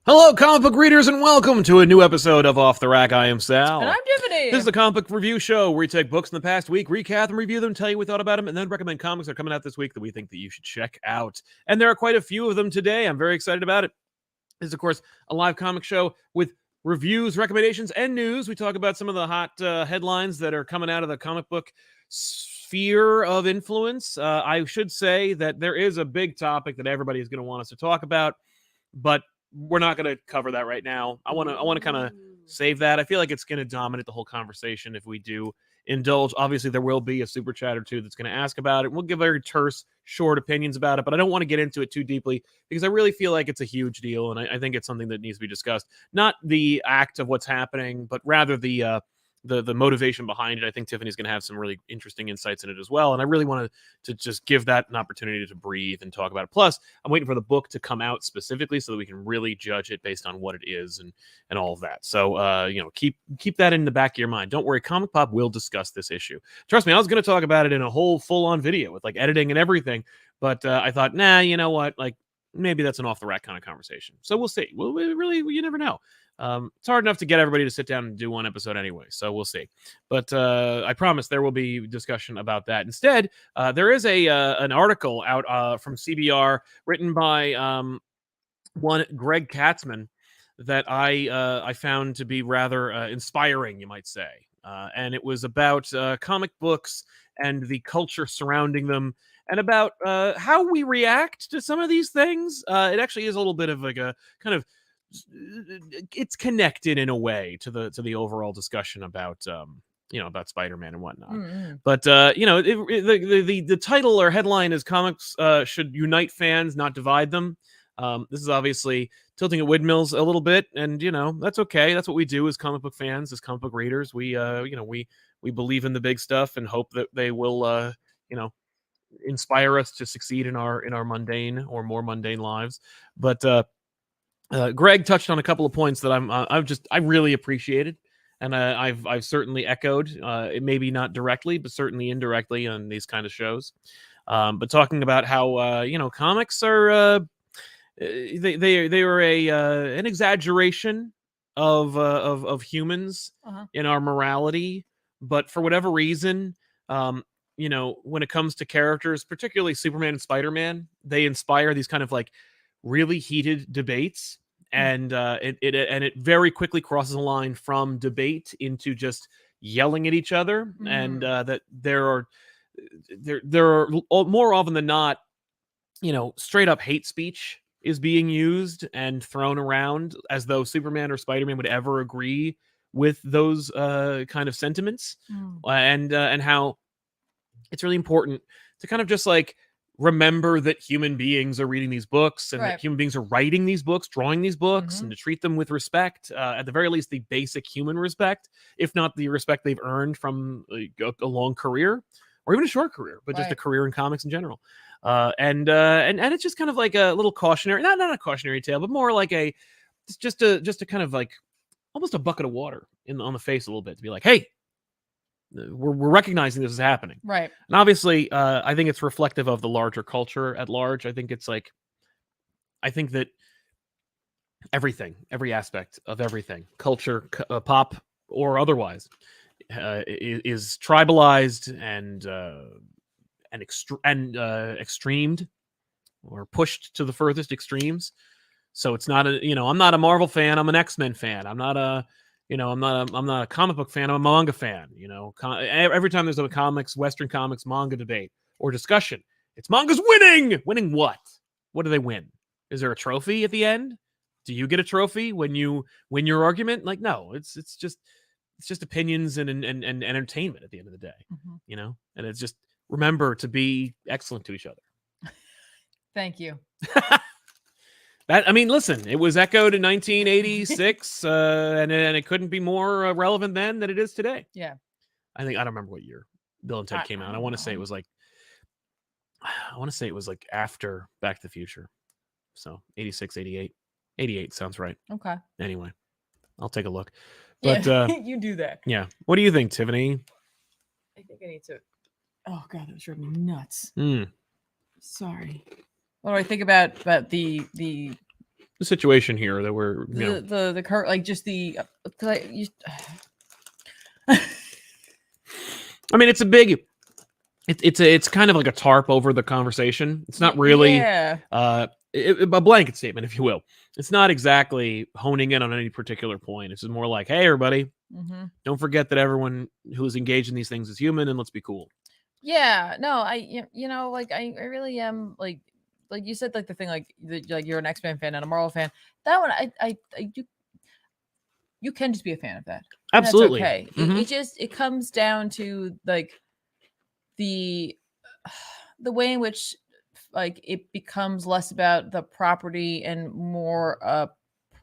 Hello, comic book readers, and welcome to a new episode of Off the Rack. I am Sal. And I'm Tiffany. This is the comic book review show where we take books in the past week, recap them, review them, tell you what we thought about them, and then recommend comics that are coming out this week that we think that you should check out. And there are quite a few of them today. I'm very excited about it. This is, of course, a live comic show with reviews, recommendations, and news. We talk about some of the hot headlines that are coming out of the comic book sphere of influence. I should say that there is a big topic that everybody is going to want us to talk about, but we're not going to cover that right now. I want to kind of save that. I feel like it's going to dominate the whole conversation if we do indulge. Obviously, there will be a super chat or two that's going to ask about it. We'll give very terse, short opinions about it, but I don't want to get into it too deeply because I really feel like it's a huge deal, and I think it's something that needs to be discussed. Not the act of what's happening, but rather the motivation behind it. I think Tiffany's going to have some really interesting insights in it as well, and I really wanted to just give that an opportunity to breathe and talk about it. Plus, I'm waiting for the book to come out specifically so that we can really judge it based on what it is and all of that. So, keep that in the back of your mind. Don't worry, Comic Pop will discuss this issue. Trust me, I was going to talk about it in a whole full-on video with like editing and everything, but I thought, nah, you know what, like maybe that's an off-the-rack kind of conversation. So we'll see. Well, really, you never know. It's hard enough to get everybody to sit down and do one episode anyway, so we'll see. But I promise there will be discussion about that. Instead, there is an article out from CBR written by one Greg Katzman that I found to be rather inspiring, you might say. And it was about comic books and the culture surrounding them, and about how we react to some of these things. It actually is a little bit of like a kind of, it's connected in a way to the overall discussion about about Spider-Man and whatnot. But the title or headline is "Comics Should Unite Fans, Not Divide Them." This is obviously tilting at windmills a little bit, and that's okay. That's what we do as comic book fans, as comic book readers. We believe in the big stuff and hope that they will inspire us to succeed in our mundane or more mundane lives. But Greg touched on a couple of points that I really appreciated, and I've certainly echoed. It maybe not directly, but certainly indirectly on these kind of shows. But talking about how comics are they are an exaggeration of humans in our morality, but for whatever reason, when it comes to characters, particularly Superman and Spider-Man, they inspire these kind of like really heated debates. And it very quickly crosses a line from debate into just yelling at each other, and that there are more often than not, straight up hate speech is being used and thrown around as though Superman or Spider-Man would ever agree with those kind of sentiments, and how it's really important to kind of just like remember that human beings are reading these books, and that human beings are writing these books, drawing these books, and to treat them with respect, at the very least, the basic human respect, if not the respect they've earned from a long career or even a short career, but just a career in comics in general. And it's just kind of like a little cautionary, not a cautionary tale, but more like just a kind of like almost a bucket of water on the face a little bit to be like, hey, we're recognizing this is happening. Right. And obviously, I think it's reflective of the larger culture at large. I think that every aspect of everything, culture, pop or otherwise, is tribalized and extremed or pushed to the furthest extremes. So it's not I'm not a Marvel fan. I'm an X-Men fan. I'm not a comic book fan. I'm a manga fan. Every time there's a Western comics manga debate or discussion, it's manga's winning. Winning what? What do they win? Is there a trophy at the end? Do you get a trophy when you win your argument? Like, no, it's just opinions and entertainment at the end of the day, And it's just remember to be excellent to each other. Thank you. Listen, it was echoed in 1986, and it couldn't be more relevant then than it is today. Yeah. I don't remember what year Bill and Ted came out. I want to say it was like after Back to the Future. So 86, 88. 88 sounds right. Okay. Anyway, I'll take a look. But yeah, you do that. Yeah. What do you think, Tiffany? I think I need to. Oh God, that was driving me nuts. Sorry. What do I think about the the situation here that we're, you know, the current, like, just the I mean, it's kind of like a tarp over the conversation. It's not really yeah. a blanket statement, if you will. It's not exactly honing in on any particular point. It's just more like, hey, everybody, Mm-hmm. don't forget that everyone who is engaged in these things is human, and let's be cool. Yeah, no, you know, like I really am like you said, like the thing, like you're an X-Men fan and a Marvel fan. That one, you can just be a fan of that. And that's Absolutely. okay. Mhm. It comes down to like the the way in which like it becomes less about the property and more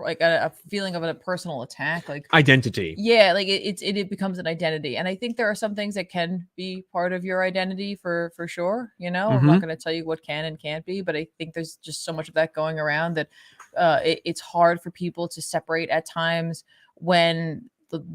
like a feeling of a personal attack. Like Identity. yeah, like it becomes an identity, and I think there are some things that can be part of your identity for sure. You know, I'm not Mhm. going to tell you what can and can't be, but I think there's just so much of that going around that it's hard for people to separate at times when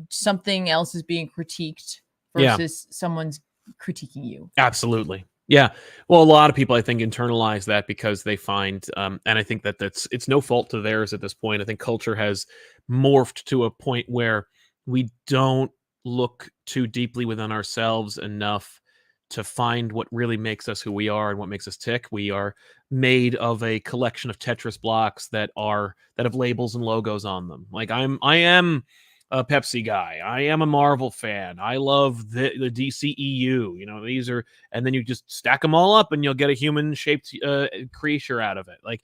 something else is being critiqued Yeah. versus someone's critiquing you. Absolutely. Yeah. Well, a lot of people, I think, internalize that because they find, and I think that it's no fault to theirs at this point. I think culture has morphed to a point where we don't look too deeply within ourselves enough to find what really makes us who we are and what makes us tick. We are made of a collection of Tetris blocks that have labels and logos on them. Like I am a Pepsi guy. I am a Marvel fan. I love the DCEU. You know, these are, and then you just stack them all up, and you'll get a human-shaped creature out of it. Like,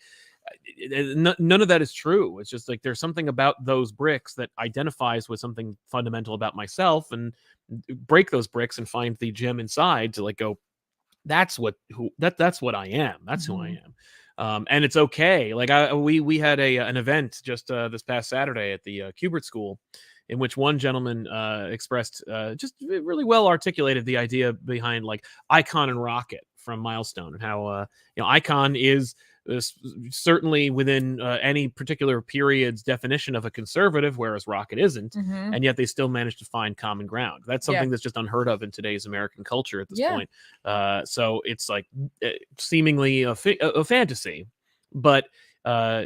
none of that is true. It's just like there's something about those bricks that identifies with something fundamental about myself, and break those bricks and find the gem inside to like go. That's what I am. That's who I Mhm. am. And it's okay. Like we had an event just this past Saturday at the Kubert School, in which one gentleman expressed just really well articulated the idea behind like Icon and Rocket from Milestone, and how Icon is certainly within any particular period's definition of a conservative, whereas Rocket isn't, Mhm. and yet they still manage to find common ground. That's Yeah. something that's just unheard of in today's American culture at this Yeah. point. So it's like seemingly a fantasy, but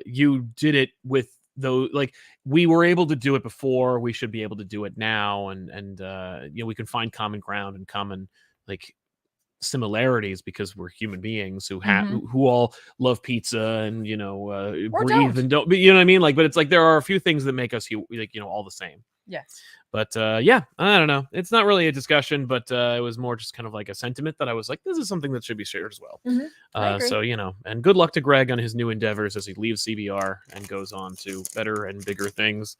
you did it with though, like we were able to do it before, we should be able to do it now, and we can find common ground and common like similarities because we're human beings who have Mhm. who all love pizza and Or breathe don't. and don't, but you know what I mean, like, but it's like there are a few things that make us like all the same. Yes. But yeah, I don't know. It's not really a discussion, but it was more just kind of like a sentiment that I was like, this is something that should be shared as well. Mhm. I agree. So, and good luck to Greg on his new endeavors as he leaves CBR and goes on to better and bigger things.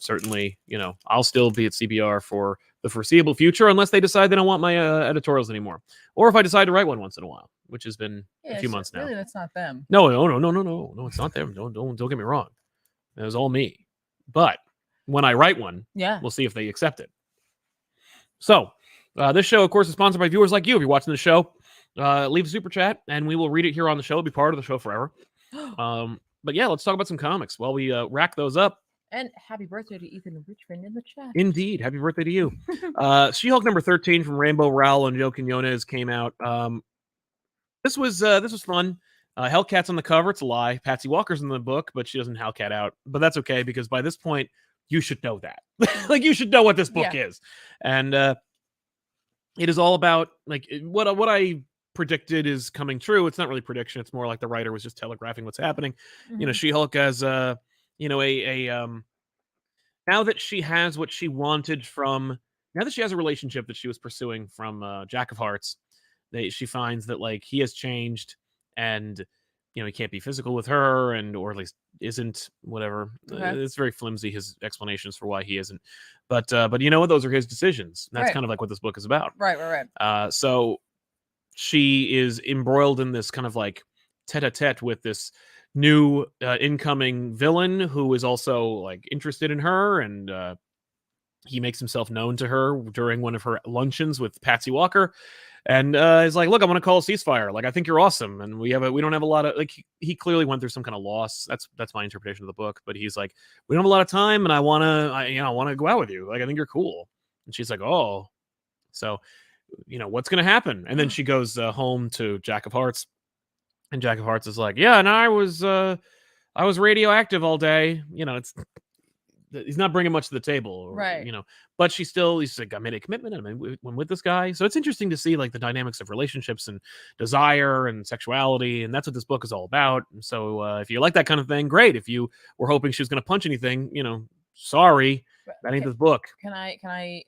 Certainly, I'll still be at CBR for the foreseeable future unless they decide they don't want my editorials anymore, or if I decide to write one once in a while, which has been a Yeah, few so months now. really, that's not them. No, it's not them. Don't get me wrong. It was all me. But when I write one, Yeah. we'll see if they accept it. So, this show, of course, is sponsored by viewers like you. If you're watching the show, leave a super chat, and we will read it here on the show. It'll be part of the show forever. But yeah, let's talk about some comics while we rack those up. And happy birthday to Ethan Richmond in the chat. Indeed, happy birthday to you. She-Hulk number 13 from Rainbow Rowell and Joe Quinones came out. This was fun. Hellcat's on the cover. It's a lie. Patsy Walker's in the book, but she doesn't Hellcat out. But that's okay, because by this point, you should know that. Like, you should know what this book is. And it is all about like what I predicted is coming true. It's not really prediction. It's more like the writer was just telegraphing what's happening. Mhm. She-Hulk as a now that she has what she wanted from, now that she has a relationship that she was pursuing from Jack of Hearts, she finds that like he has changed, and he can't be physical with her, and or at least isn't, whatever. Okay. It's very flimsy, his explanations for why he isn't, but you know what, those are his decisions. That's Right. kind of like what this book is about. Right. So she is embroiled in this kind of like tete-a-tete with this new incoming villain who is also like interested in her, and he makes himself known to her during one of her luncheons with Patsy Walker, and is like, look, I want to call a ceasefire. Like, I think you're awesome, and we don't have a lot of, like, he clearly went through some kind of loss. That's my interpretation of the book. But he's like, we don't have a lot of time, and I want to go out with you. Like, I think you're cool. And she's like, oh, so what's gonna happen? And then she goes home to Jack of Hearts, and Jack of Hearts is like, yeah, and I I was radioactive all day. You know, he's not bringing much to the table, or, Right. you know, but he's like, I made a commitment and I'm with this guy. So it's interesting to see like the dynamics of relationships and desire and sexuality. And that's what this book is all about. And so if you like that kind of thing, great. If you were hoping she was going to punch anything, you know, sorry, that ain't this book. Can I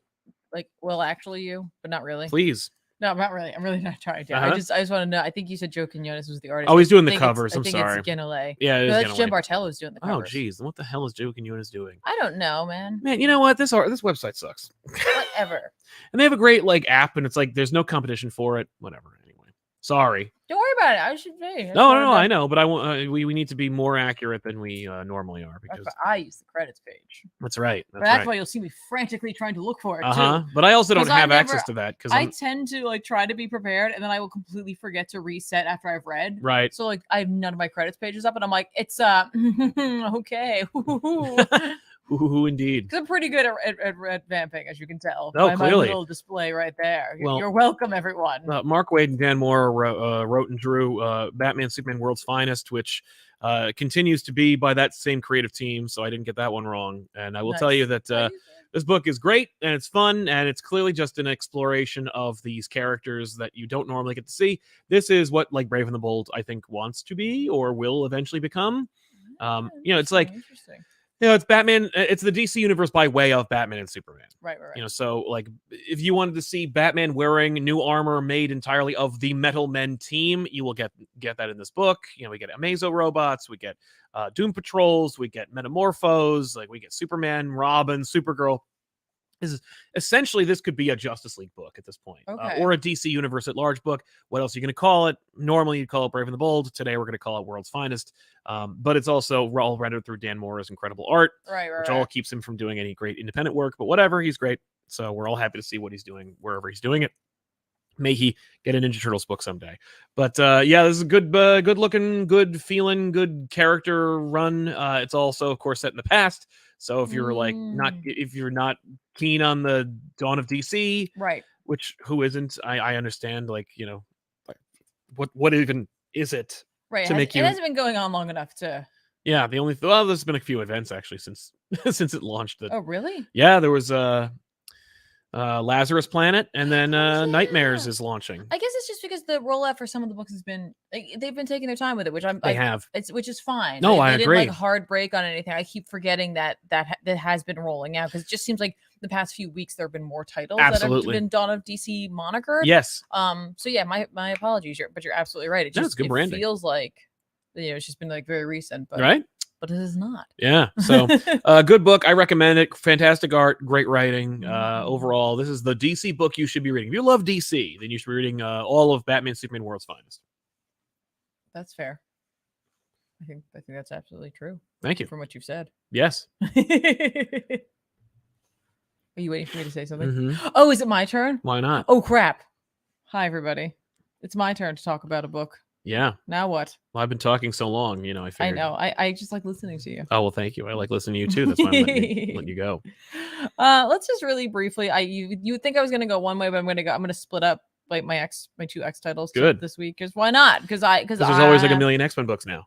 like, well, actually you, but not really. Please. No, I'm not really. I'm really not trying to. Uh-huh. I just want to know. I think you said Joe Quinones was the artist. Oh, he's doing the covers. I'm I think sorry. it's Guinole. Yeah, it is that's Guinole. Jim Bartello's doing the covers. Oh, geez. What the hell is Joe Quinones doing? I don't know, man. Man, you know what? This website sucks. Whatever. And they have a great like app, and it's like there's no competition for it. Whatever. Anyway, sorry. Don't worry about it. I should be. No, I know, but I want we need to be more accurate than we normally are, because I use the credits page. That's right. That's why you'll see me frantically trying to look for it too. But I also don't have access to that because I tend to like try to be prepared, and then I will completely forget to reset after I've read. Right. So like I have none of my credits pages up, and I'm like, it's okay. Ooh, indeed. Because I'm pretty good at vamping, as you can tell. Oh, by clearly. my little display right there. Well, you're welcome, everyone. Interesting. You know, it's Batman. It's the DC universe by way of Batman and Superman. Right. You know, so like if you wanted to see Batman wearing new armor made entirely of the Metal Men team, you will get that in this book. You know, we get Amazo robots, we get Doom Patrols, we get Metamorphos, like we get Superman, Robin, Supergirl. Essentially, this could be a Justice League book at this point, or a DC Universe at Large book. What else are you going to call it? Normally, you'd call it Brave and the Bold. Today, we're going to call it World's Finest. But it's also all rendered through Dan Moore's incredible art, which all keeps him from doing any great independent work. But whatever, he's great. So we're all happy to see what he's doing wherever he's doing it. May he get a Ninja Turtles book someday. But yeah, this is a good looking, good feeling, good character run. It's also, of course, set in the past. So if you're like if you're not keen on the Dawn of DC, right? Which who isn't? I understand. Like, you know, what even is it? Right. It hasn't been going on long enough to. Yeah, there's been a few events actually since it launched. Oh, really? Yeah, there was Lazarus Planet, and then Nightmares is launching. I guess it's just because the rollout for some of the books has been they've been taking their time with it, which which is fine. No, I agree. Didn't like hard break on anything. I keep forgetting that has been rolling out because it just seems like the past few weeks there have been more titles that have been Dawn of DC monikered. Yes. So yeah, my apologies, but you're absolutely right. It just feels like it's just been like very recent, but right. But it is not. Yeah. So good book. I recommend it. Fantastic art, great writing. Overall, this is the DC book you should be reading. If you love DC, then you should be reading all of Batman Superman World's Finest. That's fair. I think that's absolutely true. Thank you. From what you've said. Yes. Are you waiting for me to say something? Mm-hmm. Oh, is it my turn? Why not? Oh, crap. Hi, everybody. It's my turn to talk about a book. Yeah. Now what? Well, I've been talking so long, I figured. I know. I just like listening to you. Oh, well, thank you. I like listening to you too. That's why I'm letting you go. Let's just really briefly. You would think I was going to go one way, but I'm going to split up like my two X titles this week. Because why not? Because there's always like a million X-Men books now.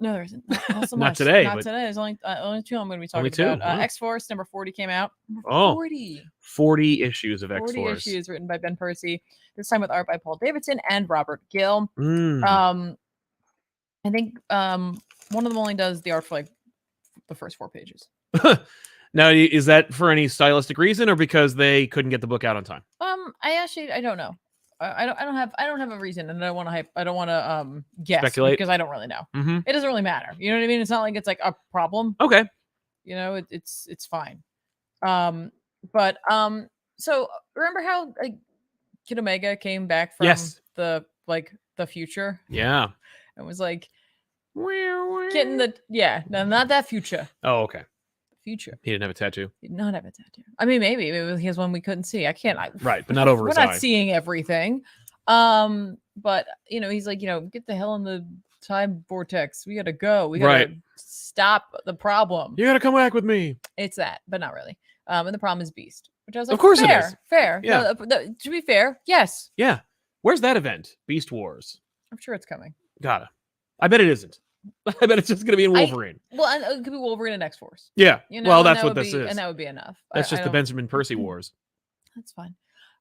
No, there isn't. Not so Not much. today. Not today. There's only two I'm going to be talking about. Oh. X-Force number 40 came out. 40 issues of X-Force. 40 issues written by Ben Percy. This time with art by Paul Davidson and Robert Gill. I think one of them only does the art for like the first 4 pages. Now, is that for any stylistic reason or because they couldn't get the book out on time? I don't know. I don't have a reason, and I don't want to guess speculate because I don't really know. Mm-hmm. It doesn't really matter. You know what I mean? It's not like it's like a problem. Okay. It's fine. But so remember how like Kid Omega came back from the future? Yeah. It was like getting no, not that future. Oh, okay. Future. He didn't have a tattoo. He did not have a tattoo. I mean, maybe he has one we couldn't see. Right, but not over his eye. We're not seeing everything. But he's like, get the hell in the time vortex. We gotta go. We gotta stop the problem. You gotta come back with me. It's that, but not really. And the problem is Beast, which I was like, of course fair, it is. Fair. Yeah. No, to be fair, yes. Yeah. Where's that event? Beast Wars. I'm sure it's coming. Gotta. I bet it isn't. I bet it's just gonna be in Wolverine. Well, and it could be Wolverine and X-Force. Yeah. You know, Well, and that's that what would this be, is. and that would be enough. That's just I the don't- Benjamin Percy Wars. That's fine.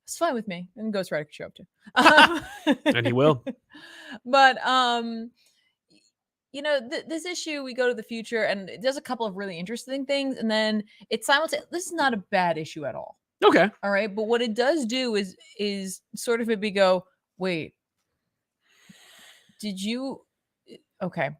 It's fine with me. And Ghost Rider could show up too. And he will. But you know, this issue, we go to the future, and it does a couple of really interesting things, and then it's simultaneous. This is not a bad issue at all. Okay. All right, but what it does do is sort of maybe go, wait, did you? Okay.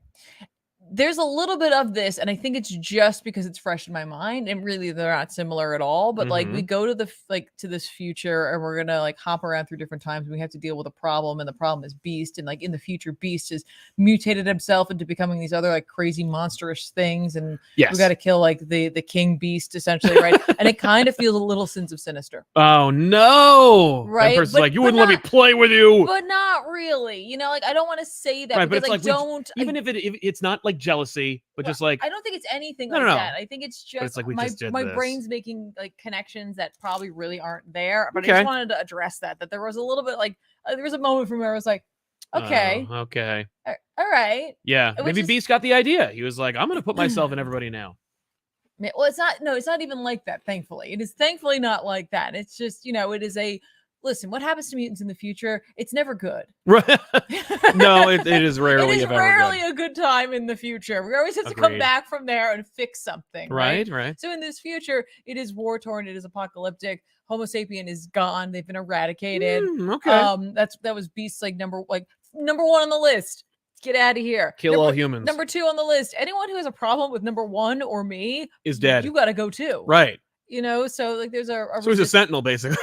There's a little bit of this, and I think it's just because it's fresh in my mind, and really they're not similar at all. But like we go to to this future, and we're gonna like hop around through different times. We have to deal with a problem, and the problem is Beast, and like in the future, Beast has mutated himself into becoming these other like crazy monstrous things, and we got to kill like the King Beast essentially, right? And it kind of feels a little Sins of Sinister. Oh no! Right? That person's like, you wouldn't let me play with you, but not really. You know, like I don't want to say that, right? But because it's like even if it's not like jealousy, but just like I don't think it's anything No, like no. that. I think it's But just it's like we my just did my this. brain's making like connections that probably really aren't there. But I Okay. just wanted to address that there was a little bit like there was a moment for me where I was like, okay, okay, all right. yeah. Which Maybe is- Beast got the idea. He was like, I'm gonna put myself in everybody now. Well, it's not. No, it's not even like that. Thankfully, it is thankfully not like that. It's just, you know, it is a listen. What happens to mutants in the future? It's never good. Right? No, it is rarely. It is if ever rarely good. a good time in the future. We always have to come Agreed. back from there and fix something. Right. So in this future, it is war torn. It is apocalyptic. Homo sapien is gone. They've been eradicated. Okay. That was Beast's like number one on the list. Get out of here. Kill all humans. Number 2 on the list. Anyone who has a problem with number 1 or me is dead. You got to go too. Right. You know. So like, there's so he's a sentinel basically.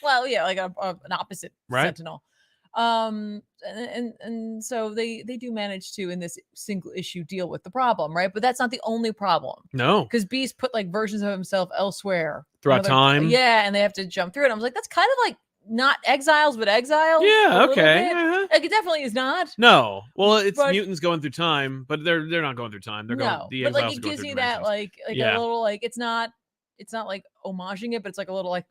Well, yeah, like an opposite right? sentinel. And so they do manage to, in this single issue, deal with the problem, right? But that's not the only problem. No, because Beast put like versions of himself elsewhere throughout time. Yeah, and they have to jump through it. I was like, that's kind of like not exiles, but exiles. Yeah, okay. Like it definitely is not. No, well, it's mutants going through time, but they're not going through time. They're going. The but like exiles it are going gives through you that dimensions. like a little like it's not like homaging it, but it's like a little like,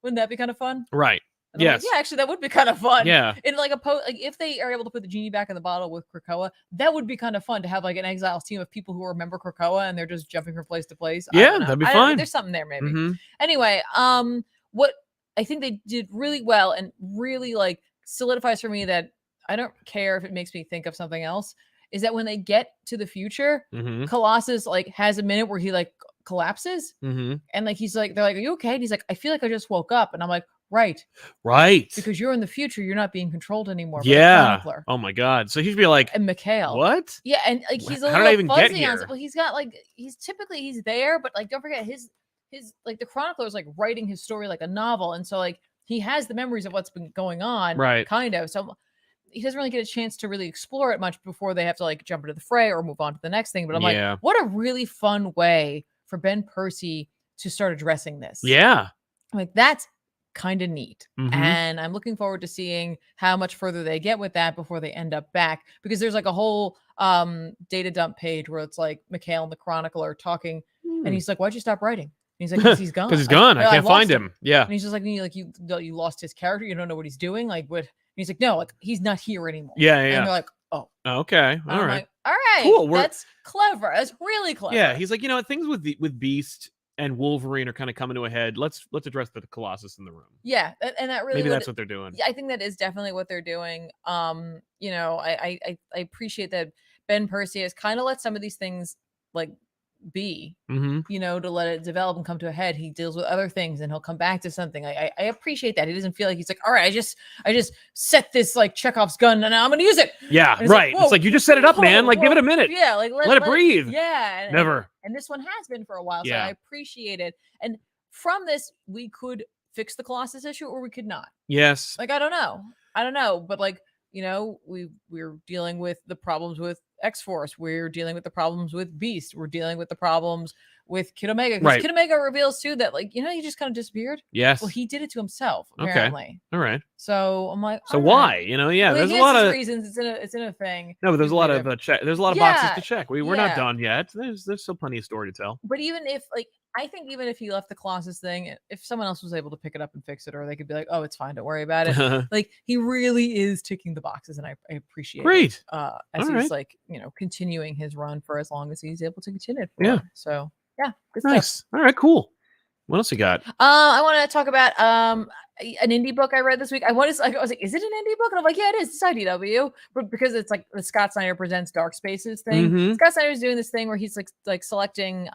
wouldn't that be kind of fun? Right. And Yes. like, yeah, actually, that would be kind of fun. Yeah. In like like if they are able to put the genie back in the bottle with Krakoa, that would be kind of fun to have like an exiles team of people who remember Krakoa and they're just jumping from place to place. Yeah, that'd be fun. There's something there maybe. Anyway, what I think they did really well and really like solidifies for me that I don't care if it makes me think of something else is that when they get to the future, Colossus like has a minute where he like collapses and like he's like, they're like, are you okay? And he's like, I feel like I just woke up. And I'm like, right, because you're in the future, you're not being controlled anymore. Yeah. Oh my god. So he'd be like, and Mikhail. What? Yeah, and like he's a How did little I even get fuzzy here? well, he's got like he's there, but like don't forget his like the chronicler is like writing his story like a novel, and so like he has the memories of what's been going on, right? Kind of. So he doesn't really get a chance to really explore it much before they have to like jump into the fray or move on to the next thing. But I'm like, what a really fun way for Ben Percy to start addressing this. Yeah. Like that's kind of neat. And I'm looking forward to seeing how much further they get with that before they end up back, because there's like a whole data dump page where it's like Mikhail and the chronicler talking and he's like, why'd you stop writing? And he's like, because he's gone. Because he's gone. I can't find him. Yeah. And he's just like, you lost his character. You don't know what he's doing. Like what? And he's like, no, like he's not here anymore. Yeah. And they're like, oh, okay. All right. Like, all right. Cool. That's clever. That's really clever. Yeah. He's like, you know, things with Beast and Wolverine are kind of coming to a head. Let's address the Colossus in the room. Yeah, and that really maybe that's what they're doing. Yeah, I think that is definitely what they're doing. You know, I appreciate that Ben Percy has kind of let some of these things like be, you know, to let it develop and come to a head. He deals with other things and he'll come back to something. I appreciate that. He doesn't feel like he's like, all right, I just set this like Chekhov's gun and now I'm gonna use it. Yeah, right. Like, it's like you just set it up, man. Like give it a minute. Yeah, like let it breathe. Yeah. Never. And this one has been for a while. So I appreciate it. And from this, we could fix the Colossus issue or we could not. Yes. Like I don't know. But like, you know, we're dealing with the problems with X-Force. We're dealing with the problems with Beast. We're dealing with the problems with Kid Omega. Because Kid Omega reveals too that like, you know, he just kind of disappeared. Yes. Well, he did it to himself, apparently. Okay. All right. So I'm like, so why? You know, well, there's a lot of reasons. It's in a thing. No, but there's a lot of there's a lot of boxes to check. We're not done yet. There's still plenty of story to tell. But even if like I think even if he left the Colossus thing, if someone else was able to pick it up and fix it, or they could be like, "Oh, it's fine, don't worry about it." Like he really is ticking the boxes, and I appreciate Great. it. As All he's right. like continuing his run for as long as he's able to continue it for. Yeah. So yeah, good stuff. Nice. All right, cool. What else you got? I want to talk about an indie book I read this week. I was like, is it an indie book? And I'm like, yeah, it is. It's IDW, but because it's like the Scott Snyder Presents Dark Spaces thing. Scott Snyder's doing this thing where he's like selecting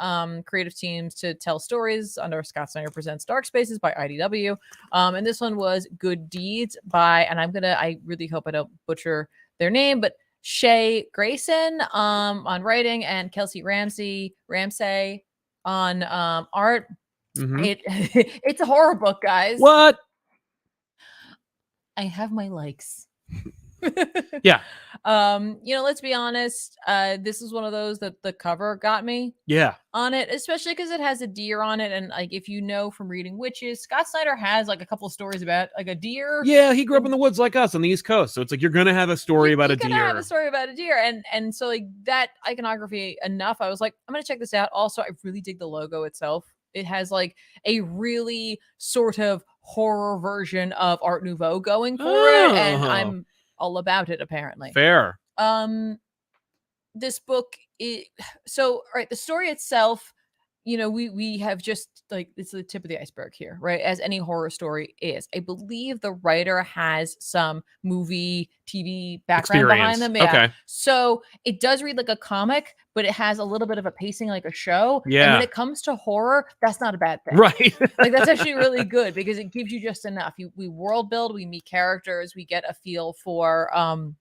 creative teams to tell stories under Scott Snyder Presents Dark Spaces by IDW. And this one was Good Deeds by, and I really hope I don't butcher their name, but Shay Grayson on writing and Kelsey Ramsey on art. It's a horror book, guys. What? I have my likes. Yeah. Let's be honest. This is one of those that the cover got me. Yeah. On it, especially because it has a deer on it, and like if you know from reading Witches, Scott Snyder has like a couple of stories about like a deer. Yeah, he grew up in the woods like us on the East Coast, so it's like you're gonna have a story about a deer. You're gonna have a story about a deer, and so like that iconography enough. I was like, I'm gonna check this out. Also, I really dig the logo itself. It has like a really sort of horror version of Art Nouveau going for it, and I'm all about it apparently. Fair. This book so right, the story itself, we have just like it's the tip of the iceberg here, right? As any horror story is. I believe the writer has some movie, TV background behind them. Yeah. Okay. So it does read like a comic, but it has a little bit of a pacing like a show. Yeah. And when it comes to horror, that's not a bad thing. Right. Like that's actually really good because it gives you just enough. We world build, we meet characters, we get a feel for some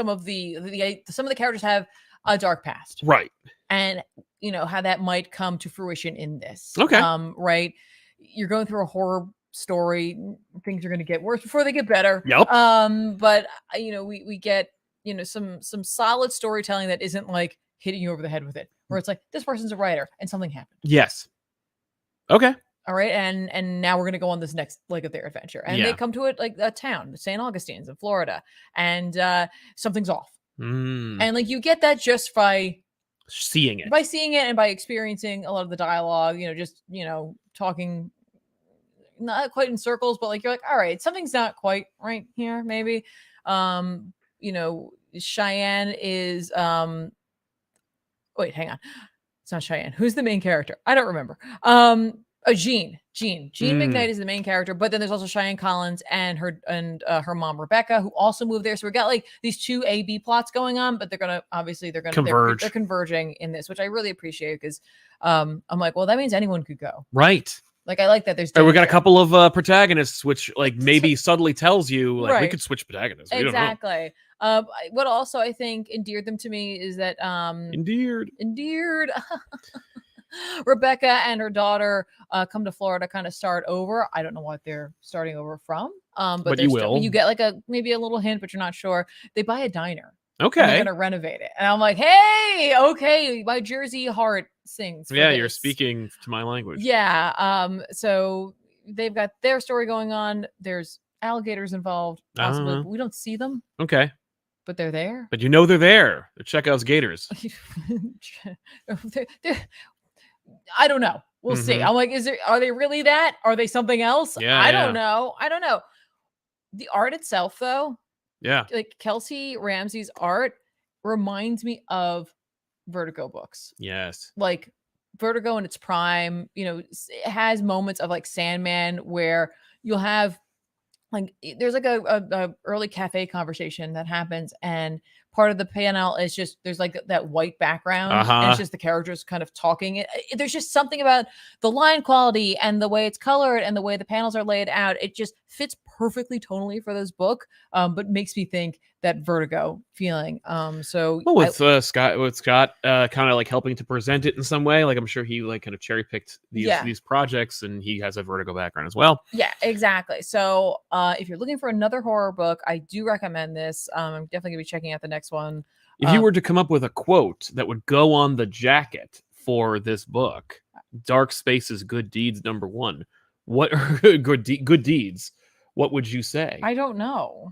of the characters have a dark past. Right. And how that might come to fruition in this. Okay. Right. You're going through a horror story. Things are going to get worse before they get better. Yep. But we get, some solid storytelling that isn't like hitting you over the head with it, where it's like, this person's a writer and something happened. Yes. Okay. All right. And now we're going to go on this next leg of their adventure. And they come to it like a town, St. Augustine's in Florida. And something's off. And like you get that just by seeing it and by experiencing a lot of the dialogue, just talking not quite in circles, but like you're like, all right, something's not quite right here, maybe. Cheyenne is wait, hang on, it's not Cheyenne. Who's the main character? I don't remember. Jean McKnight is the main character, but then there's also Cheyenne Collins and her mom Rebecca, who also moved there. So we got like these two A-B plots going on, but they're gonna converge. They're converging in this, which I really appreciate because I'm like, well, that means anyone could go. Right. Like I like that there's we got a couple of protagonists, which like maybe subtly tells you like we could switch protagonists. Exactly. What also I think endeared them to me is that endeared. Rebecca and her daughter come to Florida, kind of start over. I don't know what they're starting over from. But you will. You get like maybe a little hint, but you're not sure. They buy a diner. Okay. And they're gonna renovate it. And I'm like, hey, okay, my Jersey heart sings. Yeah, you're speaking to my language. Yeah. So they've got their story going on. There's alligators involved, possibly. But we don't see them. Okay. But they're there. But they're there. They're Chekhov's gators. I don't know. We'll see. I'm like, are they really that? Are they something else? Yeah. I don't know. The art itself, though. Yeah. Like Kelsey Ramsey's art reminds me of Vertigo books. Yes. Like Vertigo in its prime, it has moments of like Sandman where you'll have like there's like a early cafe conversation that happens, and part of the panel is just there's like that white background, and it's just the characters kind of talking. There's just something about the line quality and the way it's colored and the way the panels are laid out. It just fits perfectly tonally for this book, but makes me think that Vertigo feeling. So with Scott kind of like helping to present it in some way, like I'm sure he like kind of cherry picked these projects, and he has a Vertigo background as well. Yeah, exactly. So if you're looking for another horror book, I do recommend this. I'm definitely gonna be checking out the next one. If you were to come up with a quote that would go on the jacket for this book, Dark Spaces, Good Deeds #1, what good deeds? What would you say? I don't know.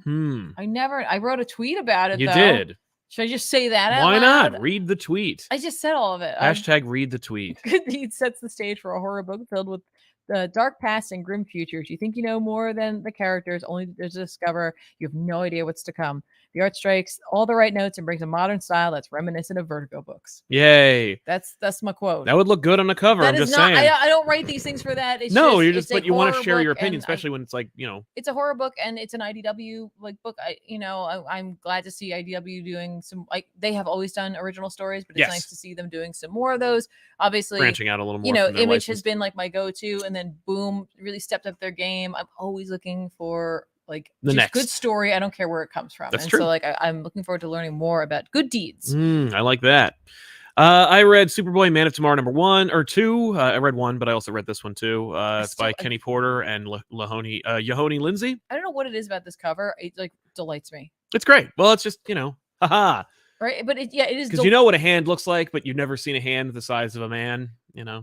I wrote a tweet about it. You did. Should I just say that out Why loud? not? Read the tweet. I just said all of it. Hashtag read the tweet. Good Deed sets the stage for a horror book filled with the dark past and grim futures. You think you know more than the characters, only to discover you have no idea what's to come. The art strikes all the right notes and brings a modern style that's reminiscent of Vertigo books. Yay. That's my quote. That would look good on the cover. I'm just saying. I don't write these things for that. It's no, just, but you want to share your opinion, especially when it's like, you know. It's a horror book and it's an IDW like book. I'm glad to see IDW doing some, like, they have always done original stories, but it's nice to see them doing some more of those. Obviously, branching out a little more. Image license. has been like my go-to, and then Boom really stepped up their game. I'm always looking for like the just next good story. I don't care where it comes from. That's and true. So like I'm looking forward to learning more about Good Deeds. I like that. I read Superboy Man of Tomorrow #2. I read one, but I also read this one too. It's by Kenny Porter and Yahoni Lindsay. I don't know what it is about this cover. It like delights me. It's great. Well, it's just, haha. Right, but it is because you know what a hand looks like, but you've never seen a hand the size of a man.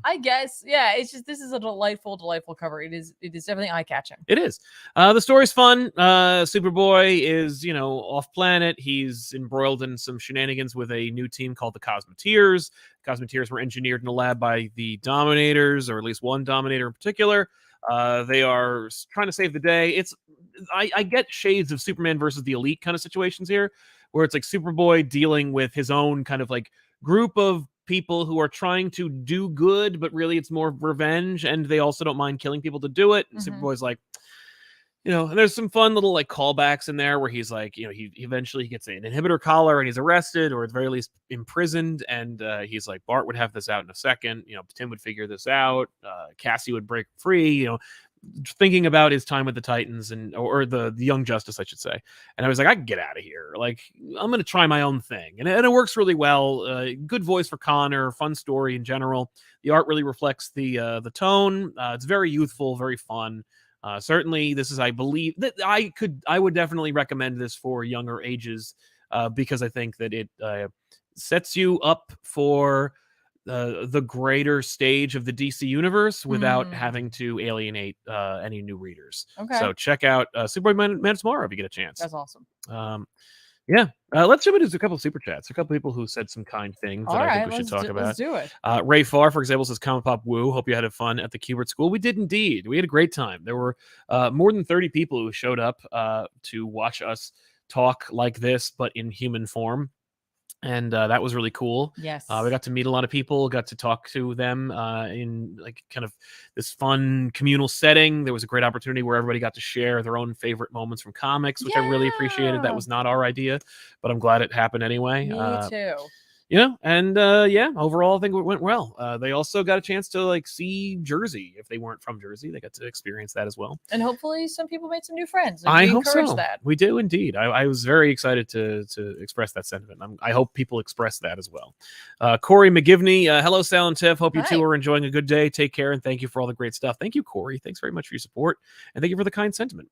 I guess, yeah. It's just, this is a delightful cover. It is definitely eye catching. It is. The story's fun. Superboy is off planet. He's embroiled in some shenanigans with a new team called the Cosmeteers. Cosmeteers were engineered in a lab by the Dominators, or at least one Dominator in particular. They are trying to save the day. I get shades of Superman versus the Elite kind of situations here, where it's like Superboy dealing with his own kind of like group of people who are trying to do good, but really it's more revenge, and they also don't mind killing people to do it. And Superboy's like, and there's some fun little like callbacks in there where he's like, he eventually gets an inhibitor collar and he's arrested, or at the very least imprisoned, and he's like, Bart would have this out in a second, Tim would figure this out, Cassie would break free, thinking about his time with the Titans or the Young Justice, I should say. And I was like, I can get out of here. Like, I'm going to try my own thing. And it works really well. Good voice for Connor, fun story in general. The art really reflects the tone. It's very youthful, very fun. Certainly this is, I believe that I would definitely recommend this for younger ages, because I think that it sets you up for the greater stage of the DC universe without having to alienate any new readers. Okay. So check out Superboy Man of Tomorrow if you get a chance. That's awesome. Yeah. Let's jump into a couple of super chats. A couple of people who said some kind things that I think we should talk about. Let's do it. Ray Farr, for example, says, ComicPop Woo. Hope you had fun at the Kubert School. We did indeed. We had a great time. There were more than 30 people who showed up to watch us talk like this, but in human form. And that was really cool. Yes. We got to meet a lot of people, got to talk to them in like kind of this fun communal setting. There was a great opportunity where everybody got to share their own favorite moments from comics, which I really appreciated. That was not our idea, but I'm glad it happened anyway. Me too. And overall, I think it went well. They also got a chance to like see Jersey. If they weren't from Jersey, they got to experience that as well. And hopefully some people made some new friends. I hope so. That. We do indeed. I was very excited to express that sentiment. I hope people express that as well. Corey McGivney, hello, Sal and Tiff. Hope you two are enjoying a good day. Take care, and thank you for all the great stuff. Thank you, Corey. Thanks very much for your support, and thank you for the kind sentiment.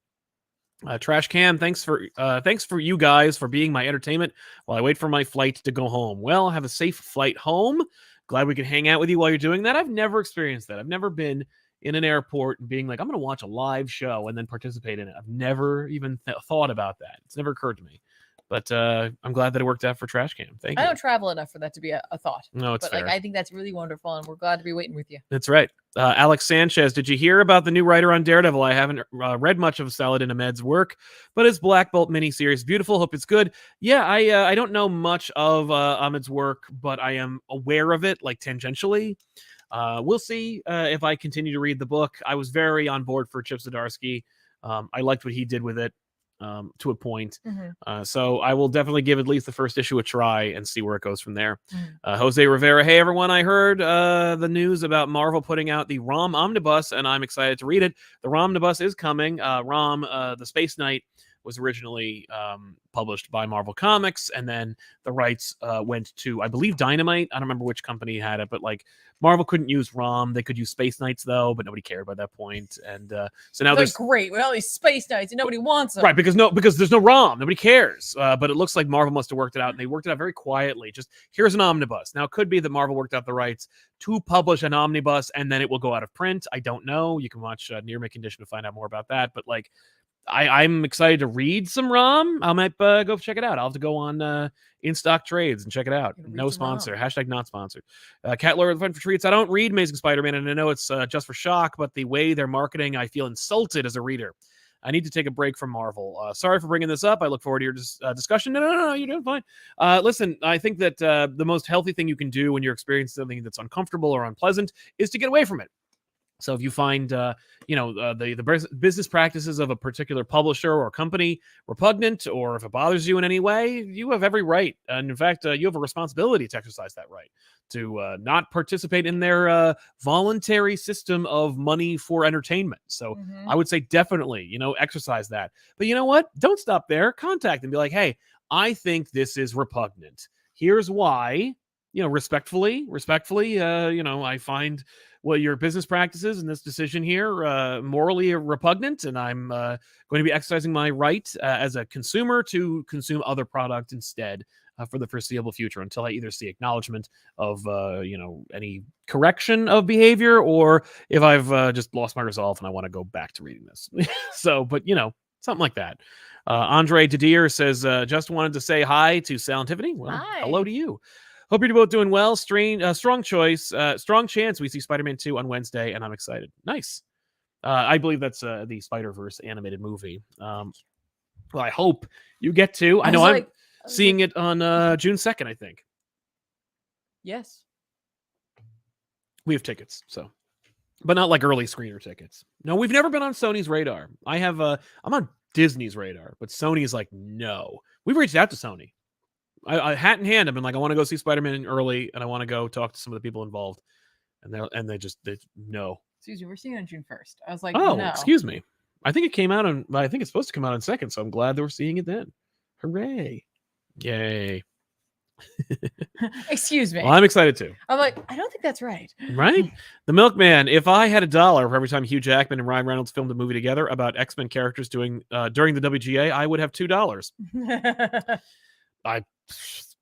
Trash Cam, thanks for you guys for being my entertainment while I wait for my flight to go home. Well, have a safe flight home. Glad we can hang out with you while you're doing that. I've never experienced that. I've never been in an airport and being like, I'm going to watch a live show and then participate in it. I've never even thought about that. It's never occurred to me. But I'm glad that it worked out for Trash Cam. Thank you. I don't travel enough for that to be a thought. No, it's fair. Like, I think that's really wonderful, and we're glad to be waiting with you. That's right. Alex Sanchez, did you hear about the new writer on Daredevil? I haven't read much of Saladin Ahmed's work, but his Black Bolt miniseries, beautiful. Hope it's good. Yeah, I don't know much of Ahmed's work, but I am aware of it, like tangentially. We'll see if I continue to read the book. I was very on board for Chip Zdarsky. I liked what he did with it. To a point. So I will definitely give at least the first issue a try and see where it goes from there. Jose Rivera, hey everyone, I heard the news about Marvel putting out the ROM Omnibus, and I'm excited to read it. The ROM Omnibus is coming. The Space Knight was originally published by Marvel Comics, and then the rights went to, I believe, Dynamite. I don't remember which company had it, but like Marvel couldn't use ROM. They could use Space Knights though, but nobody cared by that point. And so now there's great with all these Space Knights and nobody wants them. Right, because there's no ROM. Nobody cares. But it looks like Marvel must have worked it out, and they worked it out very quietly. Just here's an omnibus. Now it could be that Marvel worked out the rights to publish an omnibus, and then it will go out of print. I don't know. You can watch Near Mint Condition to find out more about that. But like, I'm excited to read some ROM. I might go check it out. I'll have to go on In Stock Trades and check it out. No sponsor. Hashtag not sponsored. Cat Lawyer Fun for Treats. I don't read Amazing Spider-Man, and I know it's just for shock, but the way they're marketing, I feel insulted as a reader. I need to take a break from Marvel. Sorry for bringing this up. I look forward to your discussion. No, you're doing fine. Listen, I think that the most healthy thing you can do when you're experiencing something that's uncomfortable or unpleasant is to get away from it. So if you find, the business practices of a particular publisher or company repugnant, or if it bothers you in any way, you have every right. And in fact, you have a responsibility to exercise that right, to not participate in their voluntary system of money for entertainment. So I would say definitely, exercise that. But you know what? Don't stop there. Contact and be like, hey, I think this is repugnant. Here's why. Respectfully, I find your business practices and this decision here morally repugnant, and I'm going to be exercising my right as a consumer to consume other product instead for the foreseeable future, until I either see acknowledgement of any correction of behavior, or if I've just lost my resolve and I want to go back to reading this. But something like that. Andre Didier says, just wanted to say hi to Sal and Tiffany. Well, hi. Hello to you. Hope you're both doing well. Strong choice. Strong chance we see Spider-Man 2 on Wednesday, and I'm excited. Nice. I believe that's the Spider-Verse animated movie. Well, I hope you get to. I know I'm seeing it on June 2nd, I think. Yes. We have tickets, so. But not like early screener tickets. No, we've never been on Sony's radar. I'm on Disney's radar, but Sony's like, no. We've reached out to Sony. I hat in hand, I've been like, I want to go see Spider-Man early, and I want to go talk to some of the people involved, and they no. Excuse me, we're seeing it on June 1st. I was like, oh, no. Excuse me. I think it came out on. I think it's supposed to come out on 2nd, so I'm glad that we're seeing it then. Hooray! Yay! Excuse me. Well, I'm excited too. I'm like, I don't think that's right. Right? The Milkman. If I had $1 for every time Hugh Jackman and Ryan Reynolds filmed a movie together about X-Men characters during the WGA, I would have $2.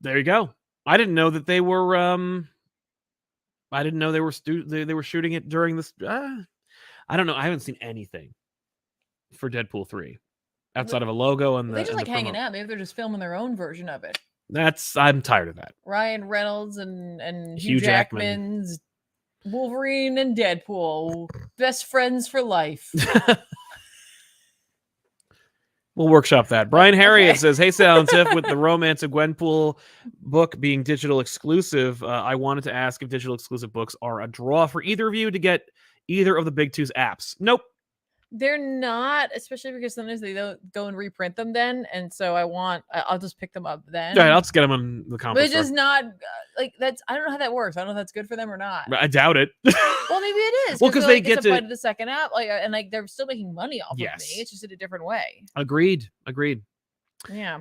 There you go. I didn't know that they were. I didn't know they were shooting it during this. I don't know. I haven't seen anything for Deadpool 3 outside of a logo and they just like hanging out. Maybe they're just filming their own version of it. I'm tired of that. Ryan Reynolds and Hugh Jackman's Wolverine and Deadpool, best friends for life. We'll workshop that. Brian Harriet says, hey, Sal and Tiff, with the Romance of Gwenpool book being digital exclusive, I wanted to ask if digital exclusive books are a draw for either of you to get either of the Big Two's apps. Nope. They're not, especially because sometimes they don't go and reprint them then. And so I'll just pick them up then. Yeah, I'll just get them on the comic But it's just not like that's, I don't know how that works. I don't know if that's good for them or not. I doubt it. Well, maybe it is. Well, because they get to the second app, and they're still making money off of me. It's just in a different way. Agreed. Yeah.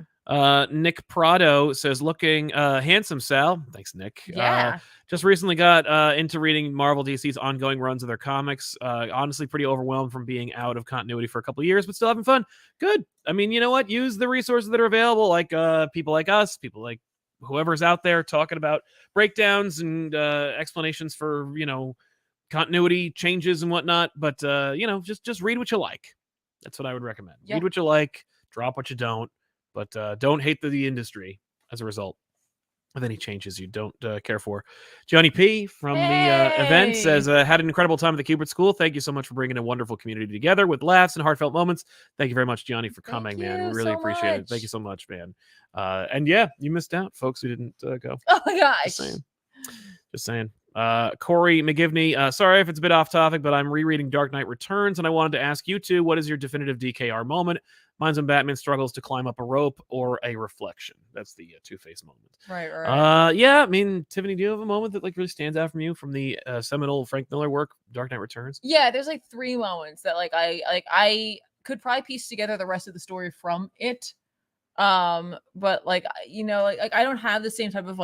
Nick Prado says, looking handsome, Sal. Thanks, Nick. Yeah. Just recently got into reading Marvel DC's ongoing runs of their comics. Honestly, pretty overwhelmed from being out of continuity for a couple of years, but still having fun. Good. I mean, you know what? Use the resources that are available, like people like us, people like whoever's out there talking about breakdowns and explanations for, continuity changes and whatnot. But, just read what you like. That's what I would recommend. Yeah. Read what you like, drop what you don't. But don't hate the industry as a result of any changes you don't care for. Johnny P. from the event says, had an incredible time at the Kubert School. Thank you so much for bringing a wonderful community together with laughs and heartfelt moments. Thank you very much, Johnny, for coming, man. We really appreciate it. Thank you so much, man. And yeah, you missed out, folks who didn't go. Oh my gosh. Just saying. Corey McGivney, sorry if it's a bit off topic, but I'm rereading Dark Knight Returns, and I wanted to ask you two, what is your definitive DKR moment? Mine's when Batman struggles to climb up a rope or a reflection. That's the Two-Face moment. Right. Yeah, I mean, Tiffany, do you have a moment that really stands out from you from the seminal Frank Miller work, Dark Knight Returns? Yeah, there's 3 moments that I could probably piece together the rest of the story from it. But I don't have the same type of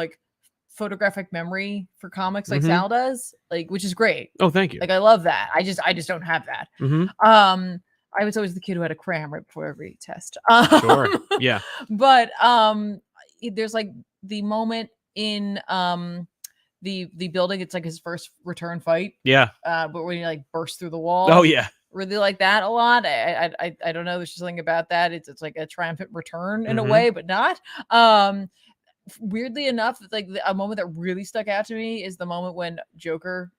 photographic memory for comics like Sal does, which is great. Oh, thank you. I love that. I just don't have that. Mm-hmm. I was always the kid who had a cram right before every test. Sure. Yeah. But there's the moment in the building. It's his first return fight. Yeah. But when he bursts through the wall. Oh yeah. really like that a lot. I don't know. There's just something about that. It's like a triumphant return in a Mhm. way, but not. Weirdly enough, like a moment that really stuck out to me is the moment when Joker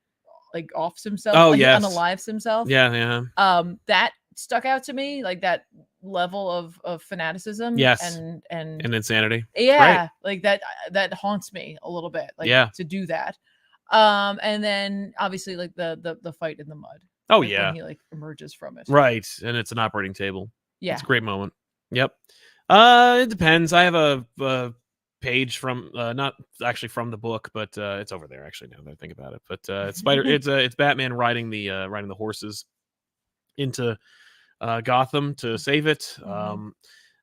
like offs himself, Oh, like he yes. unalives himself. Yeah. That stuck out to me, like that level of fanaticism Yes. and And insanity. yeah, like that haunts me a little bit, like Yeah. to do that. And then obviously like the fight in the mud. Oh, Like yeah. when he like emerges from it. Right, and it's an operating table. Yeah. It's a great moment. Yep. It depends. I have a page from not actually from the book, but it's over there actually now that I think about it. But it's it's Batman riding the horses into Gotham to save it. Mhm.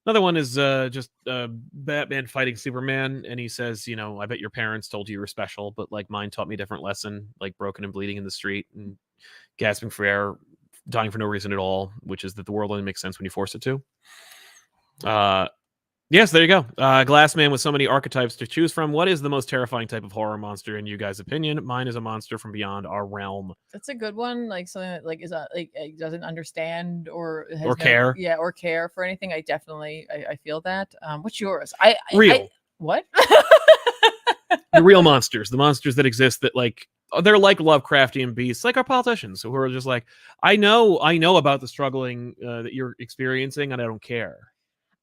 Another one is just Batman fighting Superman, and he says, I bet your parents told you were special, but like mine taught me a different lesson, like broken and bleeding in the street and gasping for air, dying for no reason at all, which is that the world only makes sense when you force it to. Yes, there you go. Glassman with so many archetypes to choose from. What is the most terrifying type of horror monster in you guys' opinion? Mine is a monster from beyond our realm. That's a good one. Like something that like is like doesn't understand or has Or care. yeah, or care for anything. I definitely I feel that. What's yours? Real. What? The real monsters, the monsters that exist that like they're like Lovecraftian beasts, like our politicians who are just like, I know about the struggling that you're experiencing, and I don't care.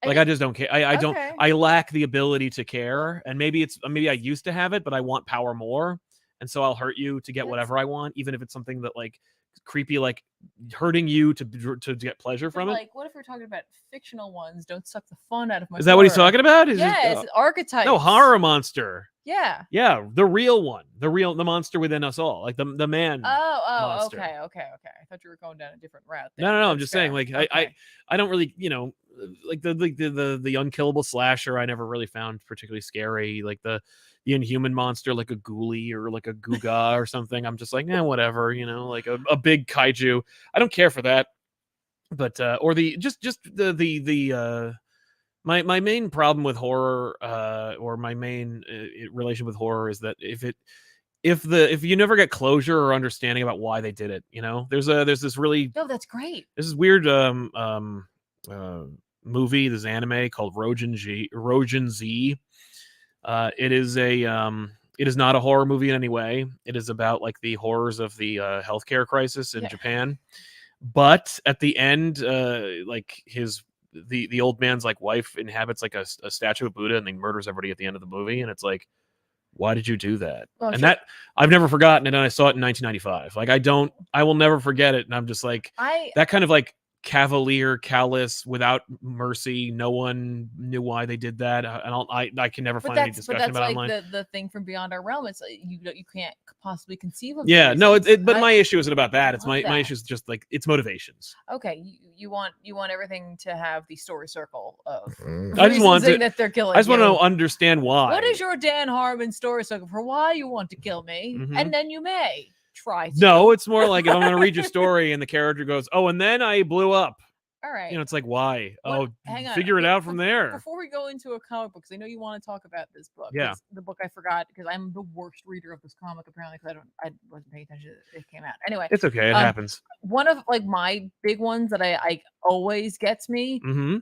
Like I just don't care. I don't. Okay. I lack the ability to care, and maybe I used to have it, but I want power more, and so I'll hurt you to get whatever I want, even if it's something that like creepy, like hurting you to get pleasure from it. Like, what if we're talking about fictional ones? Don't suck the fun out of my. Is that what he's talking about? Yes, archetypes. No, horror monster. Yeah. Yeah, the real one, the monster within us all, like the man. Oh, monster. okay. I thought you were going down a different route. No, I'm just saying, like okay. I don't really, like the unkillable slasher I never really found particularly scary. Like the inhuman monster, like a ghoulie or like a Guga or something. I'm just like, whatever, like a big kaiju. I don't care for that. But or the just the my main problem with horror, or my main relation with horror is that if you never get closure or understanding about why they did it, there's this really that's great. This is weird movie, this anime called Rogen Z. It is not a horror movie in any way. It is about like the horrors of the healthcare crisis in Japan. But at the end, like the old man's like wife inhabits like a statue of Buddha and then murders everybody at the end of the movie, and it's like, why did you do that? Well, and that I've never forgotten it, and I saw it in 1995. Like I will never forget it, and I'm just like that kind of like cavalier, callous, without mercy. No one knew why they did that. I can never find any discussion about like online. the thing from beyond our realm. It's like you can't possibly conceive of. Yeah, no, but my issue isn't about that. It's my issue is just like its motivations. Okay, you want everything to have the story circle of. I just want that they're killing. I just want to understand why. What is your Dan Harmon story circle for why you want to kill me, and then you may try to. No, it's more like if I'm going to read your story and the character goes, "Oh, and then I blew up." All right. It's like, why? Hang on. Figure it out from there. Before we go into a comic book, because I know you want to talk about this book. Yeah. It's the book I forgot because I'm the worst reader of this comic apparently because I wasn't paying attention to it came out. Anyway. It's okay. It happens. One of like my big ones that I always gets me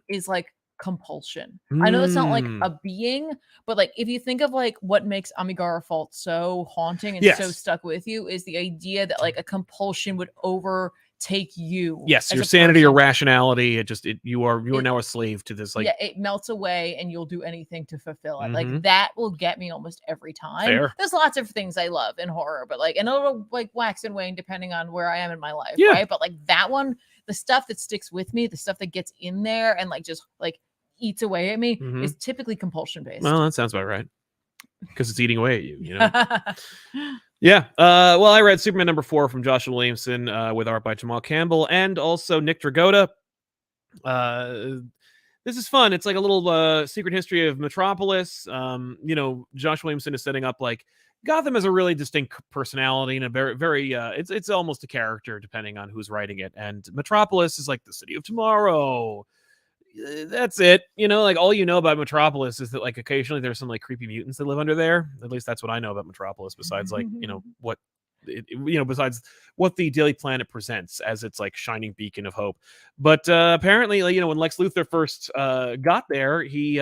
is like compulsion. I know it's not like a being, but like if you think of like what makes Amigara Fault so haunting and so stuck with you is the idea that like a compulsion would overtake you. Yes, your sanity or rationality. You are now a slave to this. Like it melts away and you'll do anything to fulfill it. Like that will get me almost every time. Fair. There's lots of things I love in horror, but like and it'll like wax and wane depending on where I am in my life. Yeah. Right. But like that one, the stuff that sticks with me, the stuff that gets in there and like just like eats away at me is typically compulsion based. Well, that sounds about right. Because it's eating away at you, Yeah. Well, I read Superman #4 from Joshua Williamson with art by Jamal Campbell and also Nick Dragotta. This is fun. It's like a little secret history of Metropolis. Josh Williamson is setting up like Gotham has a really distinct personality and a very it's almost a character depending on who's writing it. And Metropolis is like the city of tomorrow. That's it. Like all about Metropolis is that like occasionally there's some like creepy mutants that live under there. At least that's what I know about Metropolis, besides like what besides what the Daily Planet presents as its like shining beacon of hope. But apparently, like, when Lex Luthor first got there, he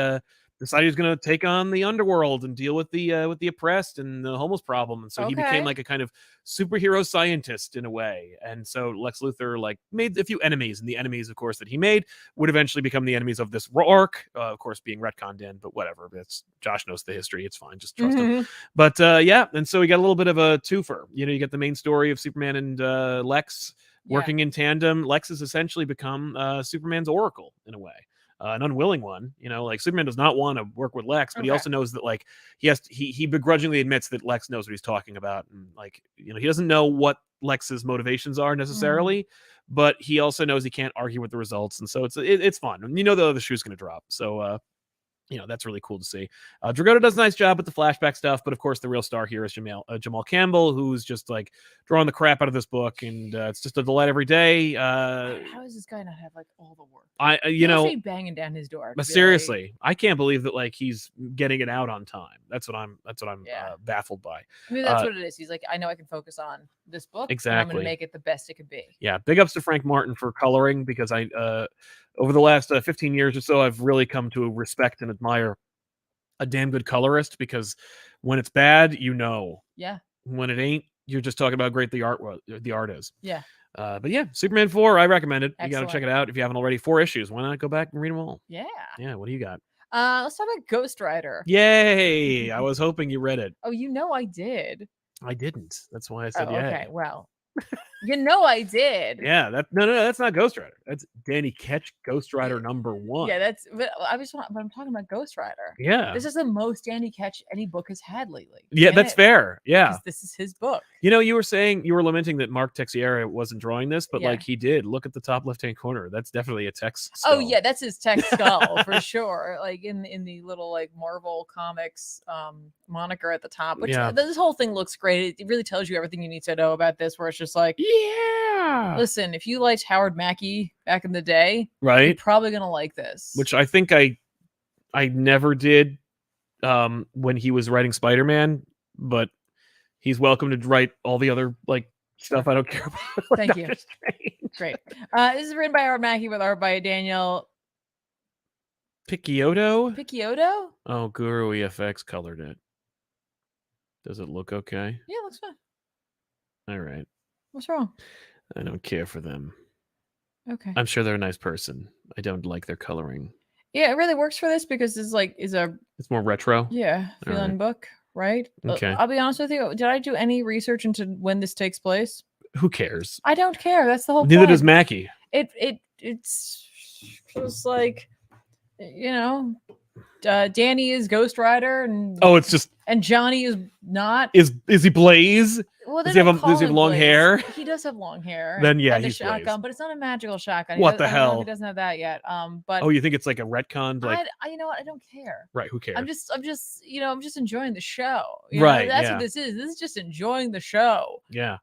decided he was going to take on the underworld and deal with the oppressed and the homeless problem, and so he became Okay. like a kind of superhero scientist in a way. And so Lex Luthor like made a few enemies, and the enemies, of course, that he made would eventually become the enemies of this arc, of course being retconned in, but whatever. It's Josh knows the history, it's fine, just trust him. But yeah, and so we got a little bit of a twofer. You get the main story of Superman and Lex working in tandem. Lex has essentially become Superman's oracle in a way. An unwilling one, like Superman does not want to work with Lex, but he also knows that like he begrudgingly admits that Lex knows what he's talking about, and like he doesn't know what Lex's motivations are necessarily, but he also knows he can't argue with the results, and so it's fun, and the other shoe's going to drop. So that's really cool to see. Dragotta does a nice job with the flashback stuff, but of course the real star here is Jamal Campbell, who's just like drawing the crap out of this book, and it's just a delight every day. How does this guy not have like all the work? He must be banging down his door. But seriously, I can't believe that like he's getting it out on time. That's what I'm baffled by. I mean, that's what it is. He's like, I know I can focus on this book. Exactly. And I'm going to make it the best it could be. Yeah. Big ups to Frank Martin for coloring, because I over the last 15 years or so, I've really come to respect and admire a damn good colorist, because when it's bad, yeah, when it ain't, you're just talking about how great the art is. Yeah. But yeah, Superman 4, I recommend it. Excellent. You got to check it out if you haven't already. 4 issues. Why not go back and read them all? Yeah. What do you got? Let's talk about Ghost Rider. Yay! I was hoping you read it. Oh, I did. I didn't. That's why I said yay. Okay, well, I did. Yeah, no, that's not Ghost Rider. That's Danny Ketch, Ghost Rider #1. Yeah, but I'm talking about Ghost Rider. Yeah, this is the most Danny Ketch any book has had lately. Yeah, that's fair. Yeah, this is his book. You were lamenting that Mark Texiera wasn't drawing this, but like he did. Look at the top left-hand corner. That's definitely a Tex skull. Oh yeah, that's his Tex skull for sure. Like in the little like Marvel Comics moniker at the top, which this whole thing looks great. It really tells you everything you need to know about this. Where it's just like, yeah, listen, if you liked Howard Mackie back in the day, right, you're probably gonna like this. Which I think I never did when he was writing Spider-Man, but he's welcome to write all the other like stuff I don't care about. Thank you. Great. This is written by Howard Mackie with art by Daniel Picciotto. Oh, Guru EFX colored it. Does it look okay? Yeah, it looks fine. All right. What's wrong? I don't care for them. Okay. I'm sure they're a nice person. I don't like their coloring. Yeah, it really works for this because it's more retro. Yeah, feeling book, right? Okay. I'll be honest with you. Did I do any research into when this takes place? Who cares? I don't care. That's the whole Neither point. does Mackie. It's just like, Danny is Ghost Rider, and it's just, and Johnny is not. Is he Blaze? Well, does he have long hair? He does have long hair. Then yeah, and he's a shotgun, Blaze. but it's not a magical shotgun. What the hell? He doesn't have that yet. But you think it's like a retcon? Like, you know what? I don't care. Right? Who cares? I'm just enjoying the show. Right. That's what this is. This is just enjoying the show. Yeah.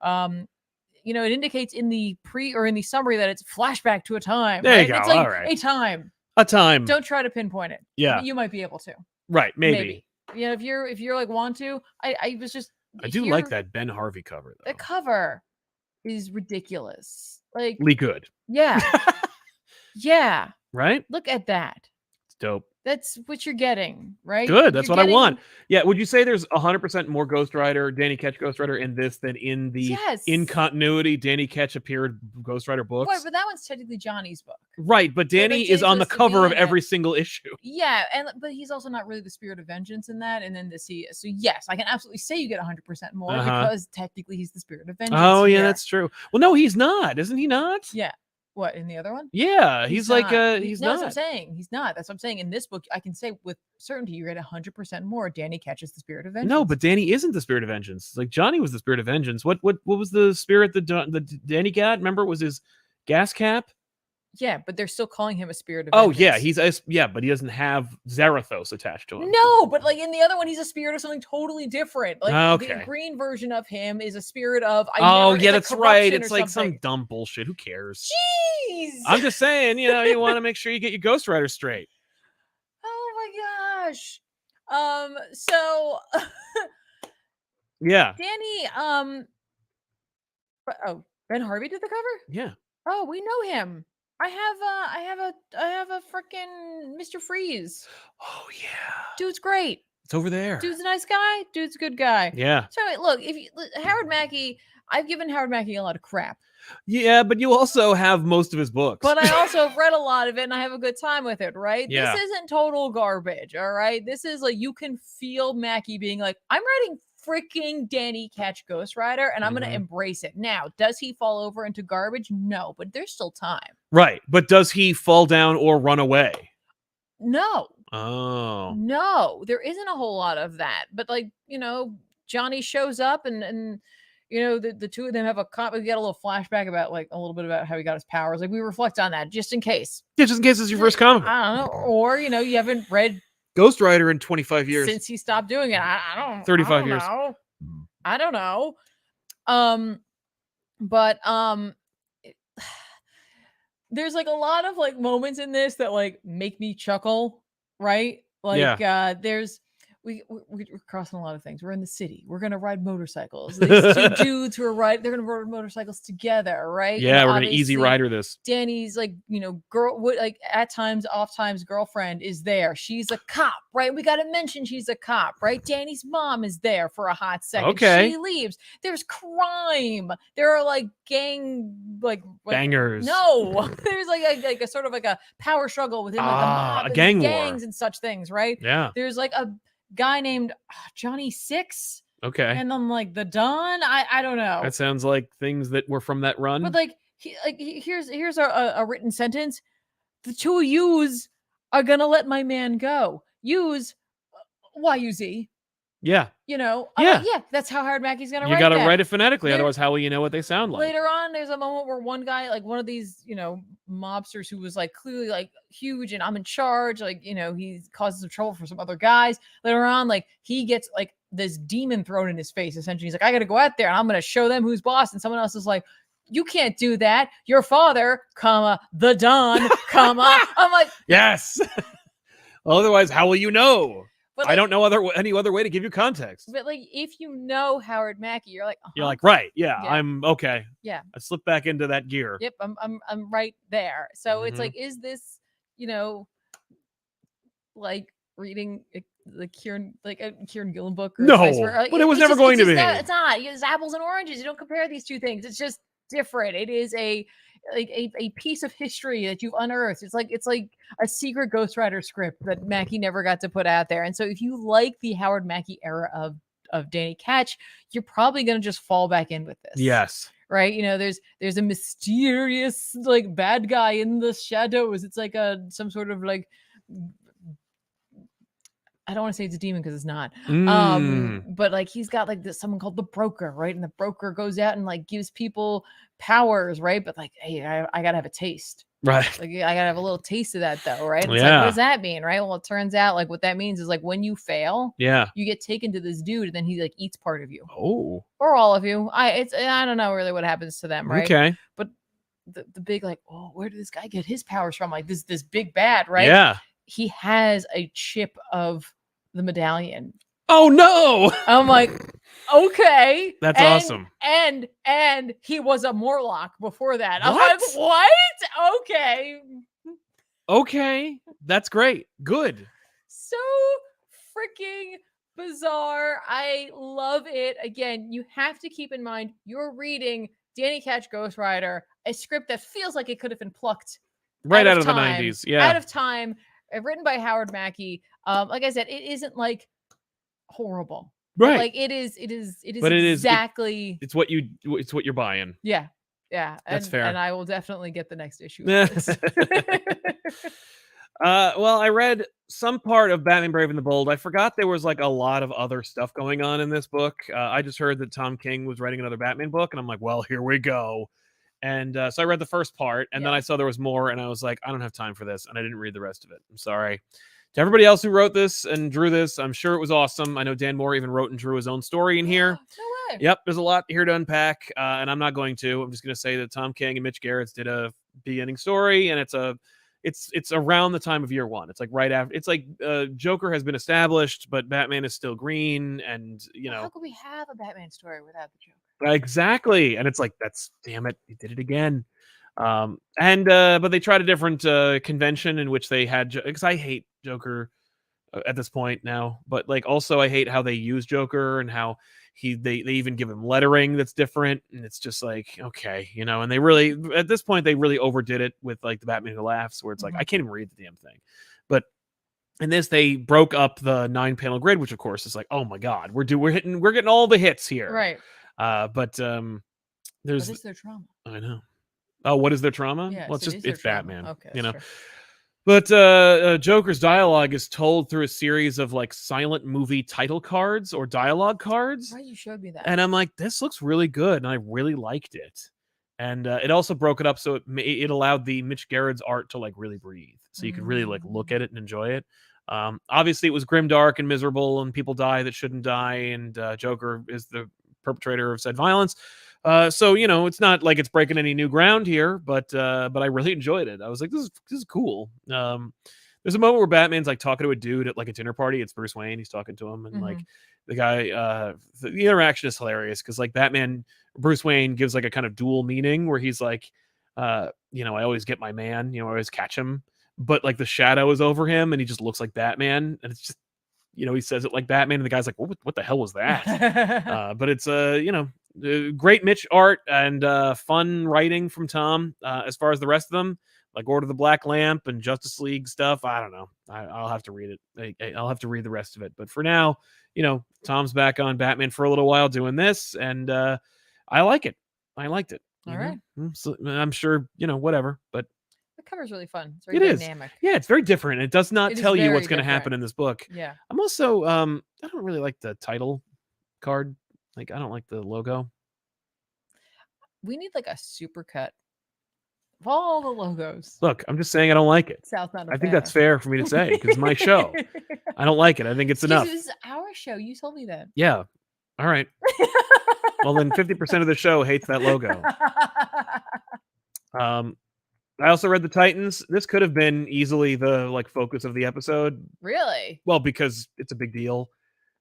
It indicates in the in the summary that it's flashback to a time. There you go. It's like all right. A time. A time. Don't try to pinpoint it. Yeah. You might be able to. Right. Maybe. If you're like want to, I was just. I do like that Ben Harvey cover though. The cover is ridiculous. Like really good. Yeah. Yeah. Right? Look at that. It's dope. That's what you're getting, right? Good. That's what I want. Yeah. Would you say there's 100% more Ghost Rider, Danny Ketch Ghost Rider in this than in the in continuity Danny Ketch appeared Ghost Rider books? Right, but that one's technically Johnny's book. Right, but Danny is on the cover of every single issue. Yeah, but he's also not really the spirit of vengeance in that. And then so yes, I can absolutely say you get 100% more because technically he's the spirit of vengeance. Oh yeah, that's true. Well, no, he's not. Isn't he not? Yeah. What, in the other one? Yeah, he's like he's not. That's what I'm saying. He's not. That's what I'm saying. In this book, I can say with certainty you get 100% more. Danny catches the spirit of vengeance. No, but Danny isn't the spirit of vengeance. It's like Johnny was the spirit of vengeance. What was the spirit that Danny got? Remember, it was his gas cap. Yeah, but they're still calling him a spirit of vengeance. Oh yeah, but he doesn't have Zarathos attached to him. No, but like in the other one, he's a spirit of something totally different. Like the green version of him is a spirit of. That's right. It's like some dumb bullshit. Who cares? Jeez. I'm just saying, you want to make sure you get your Ghost Rider straight. Oh my gosh. So. Yeah. Danny. Oh, Ben Harvey did the cover? Yeah. Oh, we know him. I have a freaking Mr. Freeze. Oh yeah. Dude's great. It's over there. Dude's a nice guy. Dude's a good guy. Yeah. So look, Howard Mackey, I've given Howard Mackey a lot of crap. Yeah, but you also have most of his books. But I also have read a lot of it and I have a good time with it, right? Yeah. This isn't total garbage, all right? This is like, you can feel Mackey being like, I'm writing freaking Danny Ketch Ghost Rider and I'm going to embrace it. Now, does he fall over into garbage? No, but there's still time. Right. But does he fall down or run away? No. Oh. No, there isn't a whole lot of that. But like, Johnny shows up and the two of them have we get a little flashback about like a little bit about how he got his powers. Like we reflect on that just in case. Yeah, just in case it's your first comic. I don't know. Or, you haven't read Ghost Rider in 25 years. Since he stopped doing it. I don't 35 years. Know. I don't know. But there's like a lot of like moments in this that like make me chuckle, right? Like we're crossing a lot of things. We're in the city. We're gonna ride motorcycles. These two dudes who are they're gonna ride motorcycles together, right? Yeah, we're gonna easy rider this. Danny's like, like at times, off times, girlfriend is there. She's a cop, right? We gotta mention she's a cop, right? Danny's mom is there for a hot second. Okay. She leaves. There's crime. There are like gang bangers. No, there's like a sort of like a power struggle within like the mob, a gang gangs war and such things, right? Yeah. There's like a guy named Johnny Six. Okay. And then like the Don. I don't know. That sounds like things that were from that run. But like here's a written sentence. The two of yous are gonna let my man go. Yous, YUZ. Yeah. Yeah, that's how Howard Mackey's gonna write You gotta that. write it phonetically, otherwise how will you know what they sound like? Later on, there's a moment where one guy, like one of these, mobsters who was like clearly like huge and I'm in charge, like, he causes some trouble for some other guys. Later on, like he gets like this demon thrown in his face. Essentially, he's like, I gotta go out there and I'm gonna show them who's boss. And someone else is like, you can't do that. Your father, the Don, I'm like, yes. Otherwise, how will you know? But I don't know any other way to give you context. But like, if you know Howard Mackey, you're like, you're like, right, yeah, I'm okay. Yeah, I slipped back into that gear. Yep, I'm right there. So it's like, is this, like reading the Kieran, like a Kieran Gillen book? Or no, like, but it was never going to be. It's not. It's apples and oranges. You don't compare these two things. It's just different. It is a piece of history that you've unearthed. It's like a secret Ghost Rider script that Mackey never got to put out there. And so if you like the Howard Mackey era of Danny Ketch, you're probably going to just fall back in with this. Yes. Right? There's a mysterious like bad guy in the shadows. It's like some sort of like, I don't want to say it's a demon because it's not. But like he's got like someone called the Broker, right? And the Broker goes out and like gives people powers, right? But like, hey, I gotta have a taste. Right. Like I gotta have a little taste of that though, right? It's yeah. like, what does that mean? Right. Well, it turns out like what that means is like when you fail, yeah, you get taken to this dude and then he like eats part of you. Oh. Or all of you. I don't know really what happens to them, right? Okay. But the big like, oh, where did this guy get his powers from? Like this big bad, right? Yeah. He has a chip of the medallion. Oh no! I'm like, okay, that's awesome. And he was a Morlock before that. I'm like, what? Okay, that's great. Good. So freaking bizarre. I love it. Again, you have to keep in mind you're reading Danny Ketch Ghost Rider, a script that feels like it could have been plucked right out of the 90s. Yeah, out of time. Written by Howard Mackey. Like I said, it isn't like horrible, right? Like it is but exactly. It's what you're buying. Yeah, that's fair. And I will definitely get the next issue. Well, I read some part of Batman Brave and the Bold. I forgot there was like a lot of other stuff going on in this book. I just heard that Tom King was writing another Batman book, and I'm like, well, here we go. And so I read the first part, and then I saw there was more, and I was like, I don't have time for this, and I didn't read the rest of it. I'm sorry. To everybody else who wrote this and drew this, I'm sure it was awesome. I know Dan Moore even wrote and drew his own story in here. No way. Yep, there's a lot here to unpack, and I'm not going to. I'm just going to say that Tom King and Mitch Gerrits did a beginning story, and it's a it's around the time of year one. It's like right after. It's like Joker has been established, but Batman is still green, and How could we have a Batman story without the Joker? exactly. And it's like, that's, damn it, he did it again. And but they tried a different convention in which they had, because I hate Joker at this point now, but like also I hate how they use Joker and how they even give him lettering that's different, and it's just like, okay, and they really, at this point, they really overdid it with like the Batman Who Laughs, where it's like I can't even read the damn thing. But in this, they broke up the 9-panel grid, which of course is like, oh my god, we're getting all the hits here, Right? But there's, what is their trauma? I know. Oh, what is their trauma? Yeah, well, it's Batman. Okay, True. True. But Joker's dialogue is told through a series of like silent movie title cards or dialogue cards. Right, you showed me that. And I'm like, this looks really good, and I really liked it. And it also broke it up so it allowed the Mitch Gerard's art to like really breathe, so you could really like look at it and enjoy it. Obviously, it was grimdark and miserable, and people die that shouldn't die, and Joker is the perpetrator of said violence. So it's not like it's breaking any new ground here, but I really enjoyed it. I was like, this is cool. There's a moment where Batman's like talking to a dude at like a dinner party. It's Bruce Wayne. He's talking to him, and like the guy, the interaction is hilarious because like Bruce Wayne gives like a kind of dual meaning where he's like, I always get my man, I always catch him, but like the shadow is over him and he just looks like Batman, and it's just, he says it like Batman, and the guy's like, what the hell was that? But it's great Mitch art and fun writing from Tom. As far as the rest of them, like Order of the Black Lamp and Justice League stuff, I don't know. I'll have to read it. I'll have to read the rest of it. But for now, Tom's back on Batman for a little while doing this, and I like it. I liked it. All right. So, I'm sure, whatever, but the cover's really fun. It's very dynamic. Yeah, it's very different. It does not tell you what's going to happen in this book. Yeah. I'm also, I don't really like the title card. Like, I don't like the logo. We need like a super cut of all the logos. Look, I'm just saying I don't like it. I think that's fair for me to say because it's my show. I don't like it. I think it's enough. This is our show. You told me that. Yeah. All right. Well, then 50% of the show hates that logo. I also read the Titans. This could have been easily the like focus of the episode. Really? Well, because it's a big deal.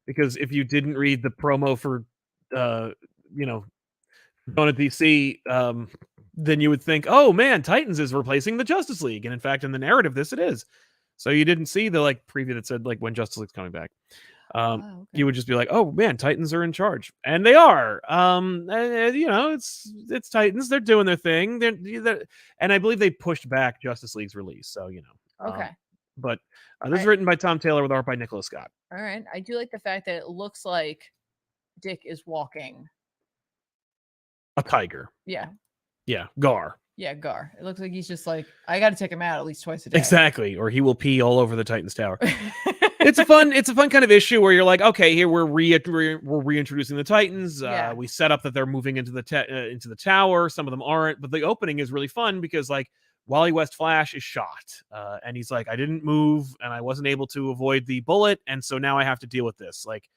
Because if you didn't read the promo for, going to DC, then you would think, oh man, Titans is replacing the Justice League, and in fact, in the narrative, this it is. So you didn't see the like preview that said like when Justice League's coming back. Okay. You would just be like, oh man, Titans are in charge, and they are. It's Titans. They're doing their thing. They're and I believe they pushed back Justice League's release. So Okay. But this is written by Tom Taylor with art by Nicholas Scott. All right. I do like the fact that it looks like Dick is walking a tiger. Yeah. Yeah. Gar. Yeah, Gar. It looks like he's just like, I got to take him out at least twice a day. Exactly. Or he will pee all over the Titans Tower. It's a fun kind of issue where you're like, okay, here we're reintroducing the Titans. We set up that they're moving into the tower. Some of them aren't, but the opening is really fun because like Wally West Flash is shot, and he's like, I didn't move and I wasn't able to avoid the bullet, and so now I have to deal with this. Like,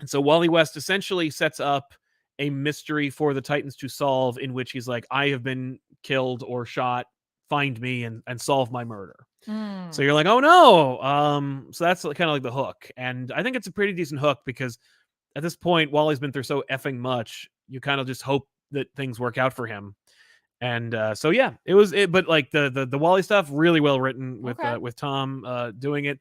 and so Wally West essentially sets up a mystery for the Titans to solve, in which he's like, I have been killed or shot. Find me and solve my murder. So you're like, oh no. So that's kind of like the hook. And I think it's a pretty decent hook because at this point, Wally's been through so effing much, you kind of just hope that things work out for him. And so yeah, but like the Wally stuff, really well written with Tom doing it.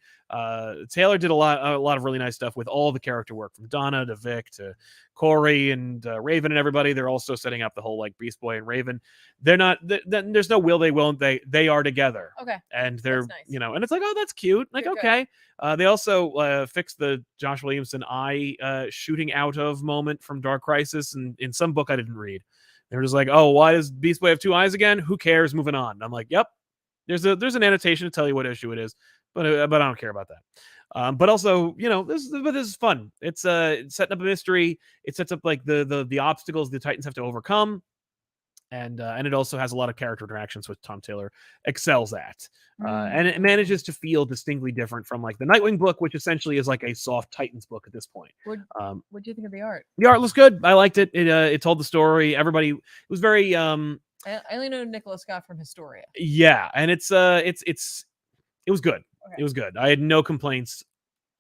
Taylor did a lot of really nice stuff with all the character work from Donna to Vic to Corey and Raven and everybody. They're also setting up the whole like Beast Boy and Raven. They're not. There's no will they won't they are together. Okay. And they're nice. And it's like, oh, that's cute. Like okay. They also fixed the Josh Williamson eye shooting out of moment from Dark Crisis, and in some book I didn't read. They were just like, oh, why does Beast Boy have two eyes again? Who cares? Moving on. And I'm like, yep. There's an annotation to tell you what issue it is, but I don't care about that. But also, this is fun. It's setting up a mystery. It sets up like the obstacles the Titans have to overcome. And it also has a lot of character interactions, which Tom Taylor excels at. And it manages to feel distinctly different from like the Nightwing book, which essentially is like a soft Titans book at this point. What do you think of the art? The art looks good. I liked it. It told the story. Everybody, it was very I only know Nicola Scott from Historia. Yeah, and it was good. Okay. It was good. I had no complaints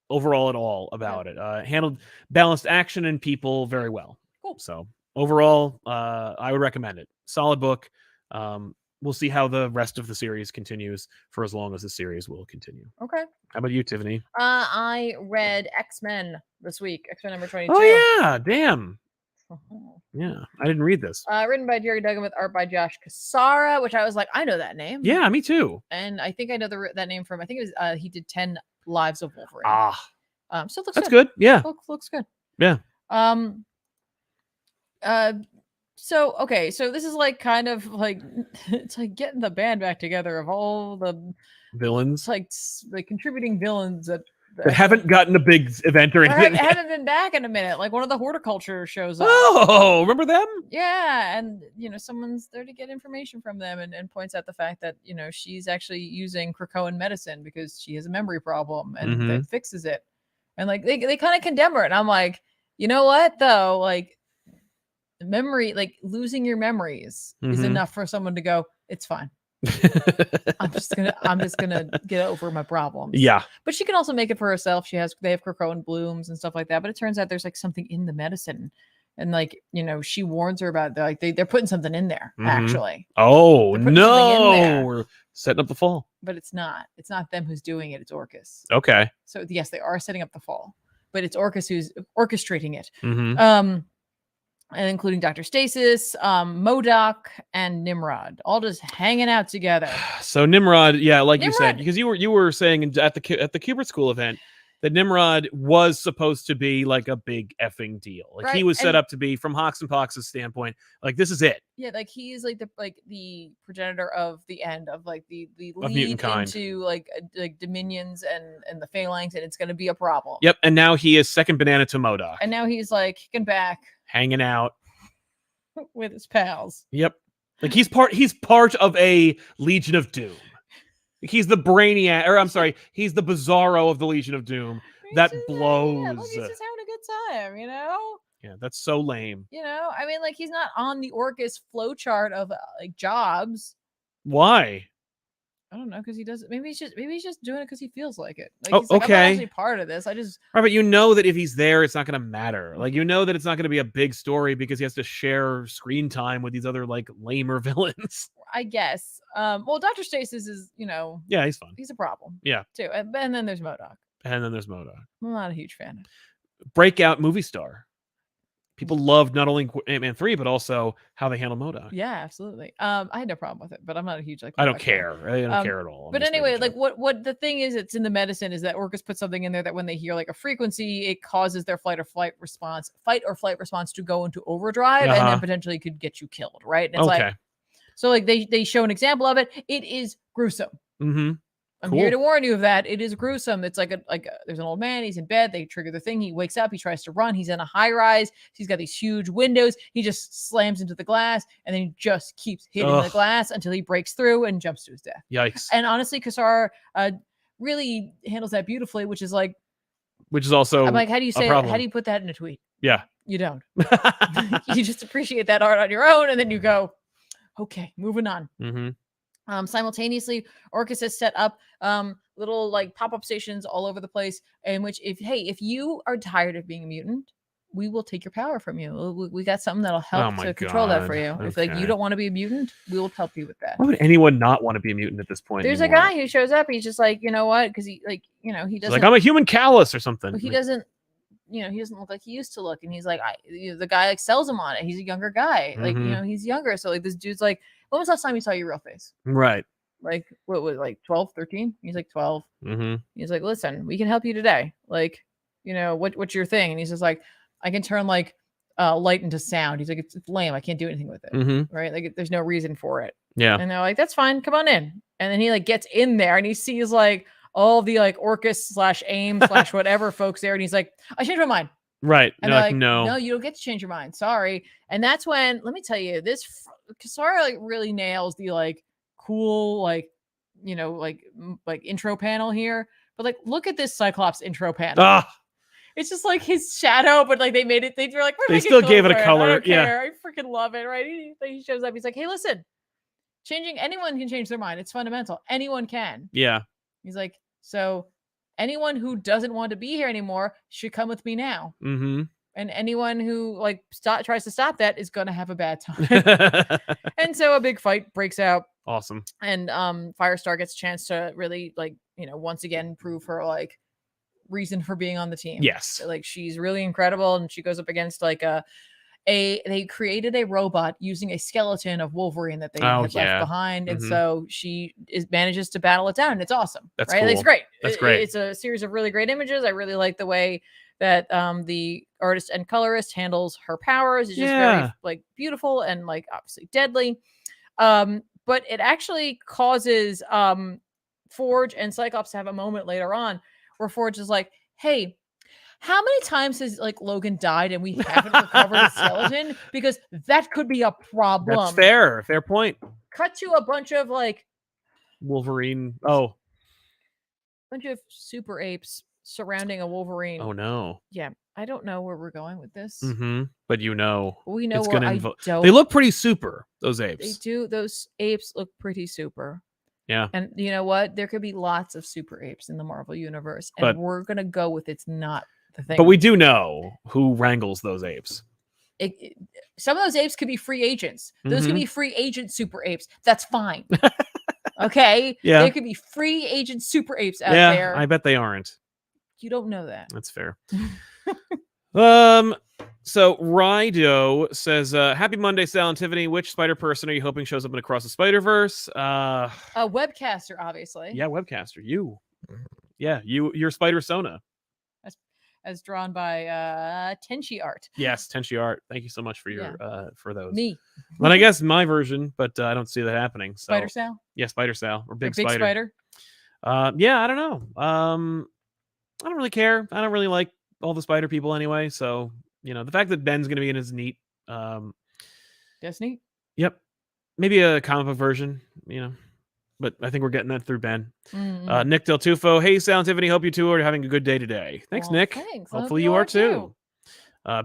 overall at all about it. Handled balanced action and people very well. Cool. So overall, I would recommend it. Solid book. We'll see how the rest of the series continues for as long as the series will continue. Okay. How about you, Tiffany? I read X-Men this week. X-Men number 22. Oh yeah, damn. Yeah, I didn't read this. Written by Jerry Duggan with art by Josh Cassara, which I was like, I know that name. Yeah, me too. And I think I know that name from, I think it was, he did 10 Lives of Wolverine. So it looks that's good. Yeah. Looks good. Yeah. So this is like kind of like it's like getting the band back together of all the villains, like contributing villains that haven't gotten a big event or anything. Haven't been back in a minute. Like one of the horticulture shows up. Oh, remember them? Yeah, and someone's there to get information from them and points out the fact that she's actually using Krakoan medicine because she has a memory problem and that fixes it. And like they kind of condemn her, and I'm like, you know what though, like. Memory, like losing your memories is enough for someone to go, it's fine. I'm just gonna get over my problems. Yeah. But she can also make it for herself. They have Krakoan blooms and stuff like that. But it turns out there's like something in the medicine. And like, she warns her about like they're putting something in there, actually. Oh no, we're setting up the fall. But it's not them who's doing it, it's Orcus. Okay. So yes, they are setting up the fall, but it's Orcus who's orchestrating it. And including Dr. Stasis, MODOK, and Nimrod, all just hanging out together. So Nimrod, yeah, like you said, because you were saying at the Kubert School event that Nimrod was supposed to be like a big effing deal. Like he was set up to be, from Hawks and Pox's standpoint, like this is it. Yeah, like he's like the progenitor of the end of like the lead into like dominions and the phalanx, and it's going to be a problem. Yep, and now he is second banana to MODOK. And now he's like kicking back, hanging out with his pals. Yep, like he's part of a Legion of Doom. He's the Brainiac, or I'm sorry, he's the Bizarro of the Legion of Doom. That blows. Yeah, look, he's just having a good time, Yeah, that's so lame. I mean, like he's not on the Orcus flowchart of like jobs. Why? I don't know, because he doesn't. Maybe he's just doing it because he feels like it. Like, he's like, I'm not actually part of this. I just. Right, but that if he's there, it's not going to matter. Like that it's not going to be a big story because he has to share screen time with these other like lamer villains. I guess. Well, Dr. Stasis is, yeah, he's fun. He's a problem. Yeah. Too. And then there's MODOK. I'm not a huge fan. Breakout movie star. People loved not only Ant-Man 3, but also how they handle MODOK. Yeah, absolutely. I had no problem with it, but I'm not a huge I don't care. I don't care at all. But anyway, like what the thing is, it's in the medicine is that Orcus put something in there that when they hear like a frequency, it causes their fight or flight response to go into overdrive and then potentially could get you killed, right? And it's like, so like they show an example of it. It is gruesome. I'm here to warn you of that. It is gruesome. It's like there's an old man. He's in bed. They trigger the thing. He wakes up. He tries to run. He's in a high rise. He's got these huge windows. He just slams into the glass and then he just keeps hitting the glass until he breaks through and jumps to his death. Yikes. And honestly, Cassara really handles that beautifully, which is also I'm like, how do you say it? How do you put that in a tweet? Yeah. You don't. You just appreciate that art on your own and then you go, okay, moving on. Simultaneously, Orcus has set up little like pop-up stations all over the place in which if you are tired of being a mutant, we will take your power from you. We got something that'll help to control that for you. Okay. If like you don't want to be a mutant, we will help you with that. Why would anyone not want to be a mutant at this point? There's a guy who shows up. He's just like, you know what? Because he doesn't like, I'm a human callus or something. He doesn't. He doesn't look like he used to look, and he's like, the guy like sells him on it. He's a younger guy, like he's younger. So like this dude's like, when was the last time you saw your real face? Right. Like what was like 12, 13? He's like 12. He's like, listen, we can help you today. Like, what's your thing? And he's just like, I can turn like light into sound. He's like, it's lame. I can't do anything with it. Right? Like there's no reason for it. Yeah. And they're like, that's fine. Come on in. And then he like gets in there and he sees like all the like Orcus / AIM / whatever folks there. And he's like, I changed my mind. Right. And they're like, no, you don't get to change your mind. Sorry. And that's when, let me tell you, this Cassara like really nails the like cool, like, like intro panel here. But like, look at this Cyclops intro panel. It's just like his shadow, but like they made it, they were like, they still gave it a color. I freaking love it. Right. He shows up. He's like, hey, listen, Anyone can change their mind. It's fundamental. Anyone can. Yeah. He's like, so anyone who doesn't want to be here anymore should come with me now. Mm-hmm. And anyone who like tries to stop that is going to have a bad time. And so a big fight breaks out. Awesome. And Firestar gets a chance to really like, once again prove her like reason for being on the team. Yes. So, like she's really incredible, and she goes up against like they created a robot using a skeleton of Wolverine that they had left behind, and so she manages to battle it down, and it's awesome. That's right. cool. It's great. That's great. It's a series of really great images. I really like the way that the artist and colorist handles her powers. It's just very like beautiful and like obviously deadly. But it actually causes Forge and Cyclops to have a moment later on where Forge is like, hey, how many times has like Logan died and we haven't recovered a skeleton? Because that could be a problem. That's fair. Fair point. Cut to a bunch of like Wolverine. Oh. Bunch of super apes surrounding a Wolverine. Oh no. Yeah. I don't know where we're going with this. Mm-hmm. But we know it's going to They look pretty super, those apes. They do. Those apes look pretty super. Yeah. And you know what? There could be lots of super apes in the Marvel universe. And we're going to go with it's not the thing. But we do know who wrangles those apes. Some of those apes could be free agents. Those could be free agent super apes. That's fine. Okay? Yeah. There could be free agent super apes out there. I bet they aren't. You don't know that. That's fair. So Rido says, happy Monday, Sal and Tiffany. Which spider person are you hoping shows up in Across the Spider-Verse? A webcaster, obviously. Yeah, webcaster. You. Yeah, you're Spider-Sona. As drawn by Tenchi Art. Yes, Tenchi Art. Thank you so much for your for those. Me. Well, I guess my version, but I don't see that happening. So. Spider Sal? Yeah, Spider Sal. Or Big Big Spider. Yeah, I don't know. I don't really care. I don't really like all the spider people anyway. So, the fact that Ben's going to be in is neat. That's neat. Yep. Maybe a comic book version, but I think we're getting that through Ben. Nick Del Tufo. Hey, Sal and Tiffany. Hope you two are having a good day today. Thanks, Nick. Thanks. Hopefully you are too.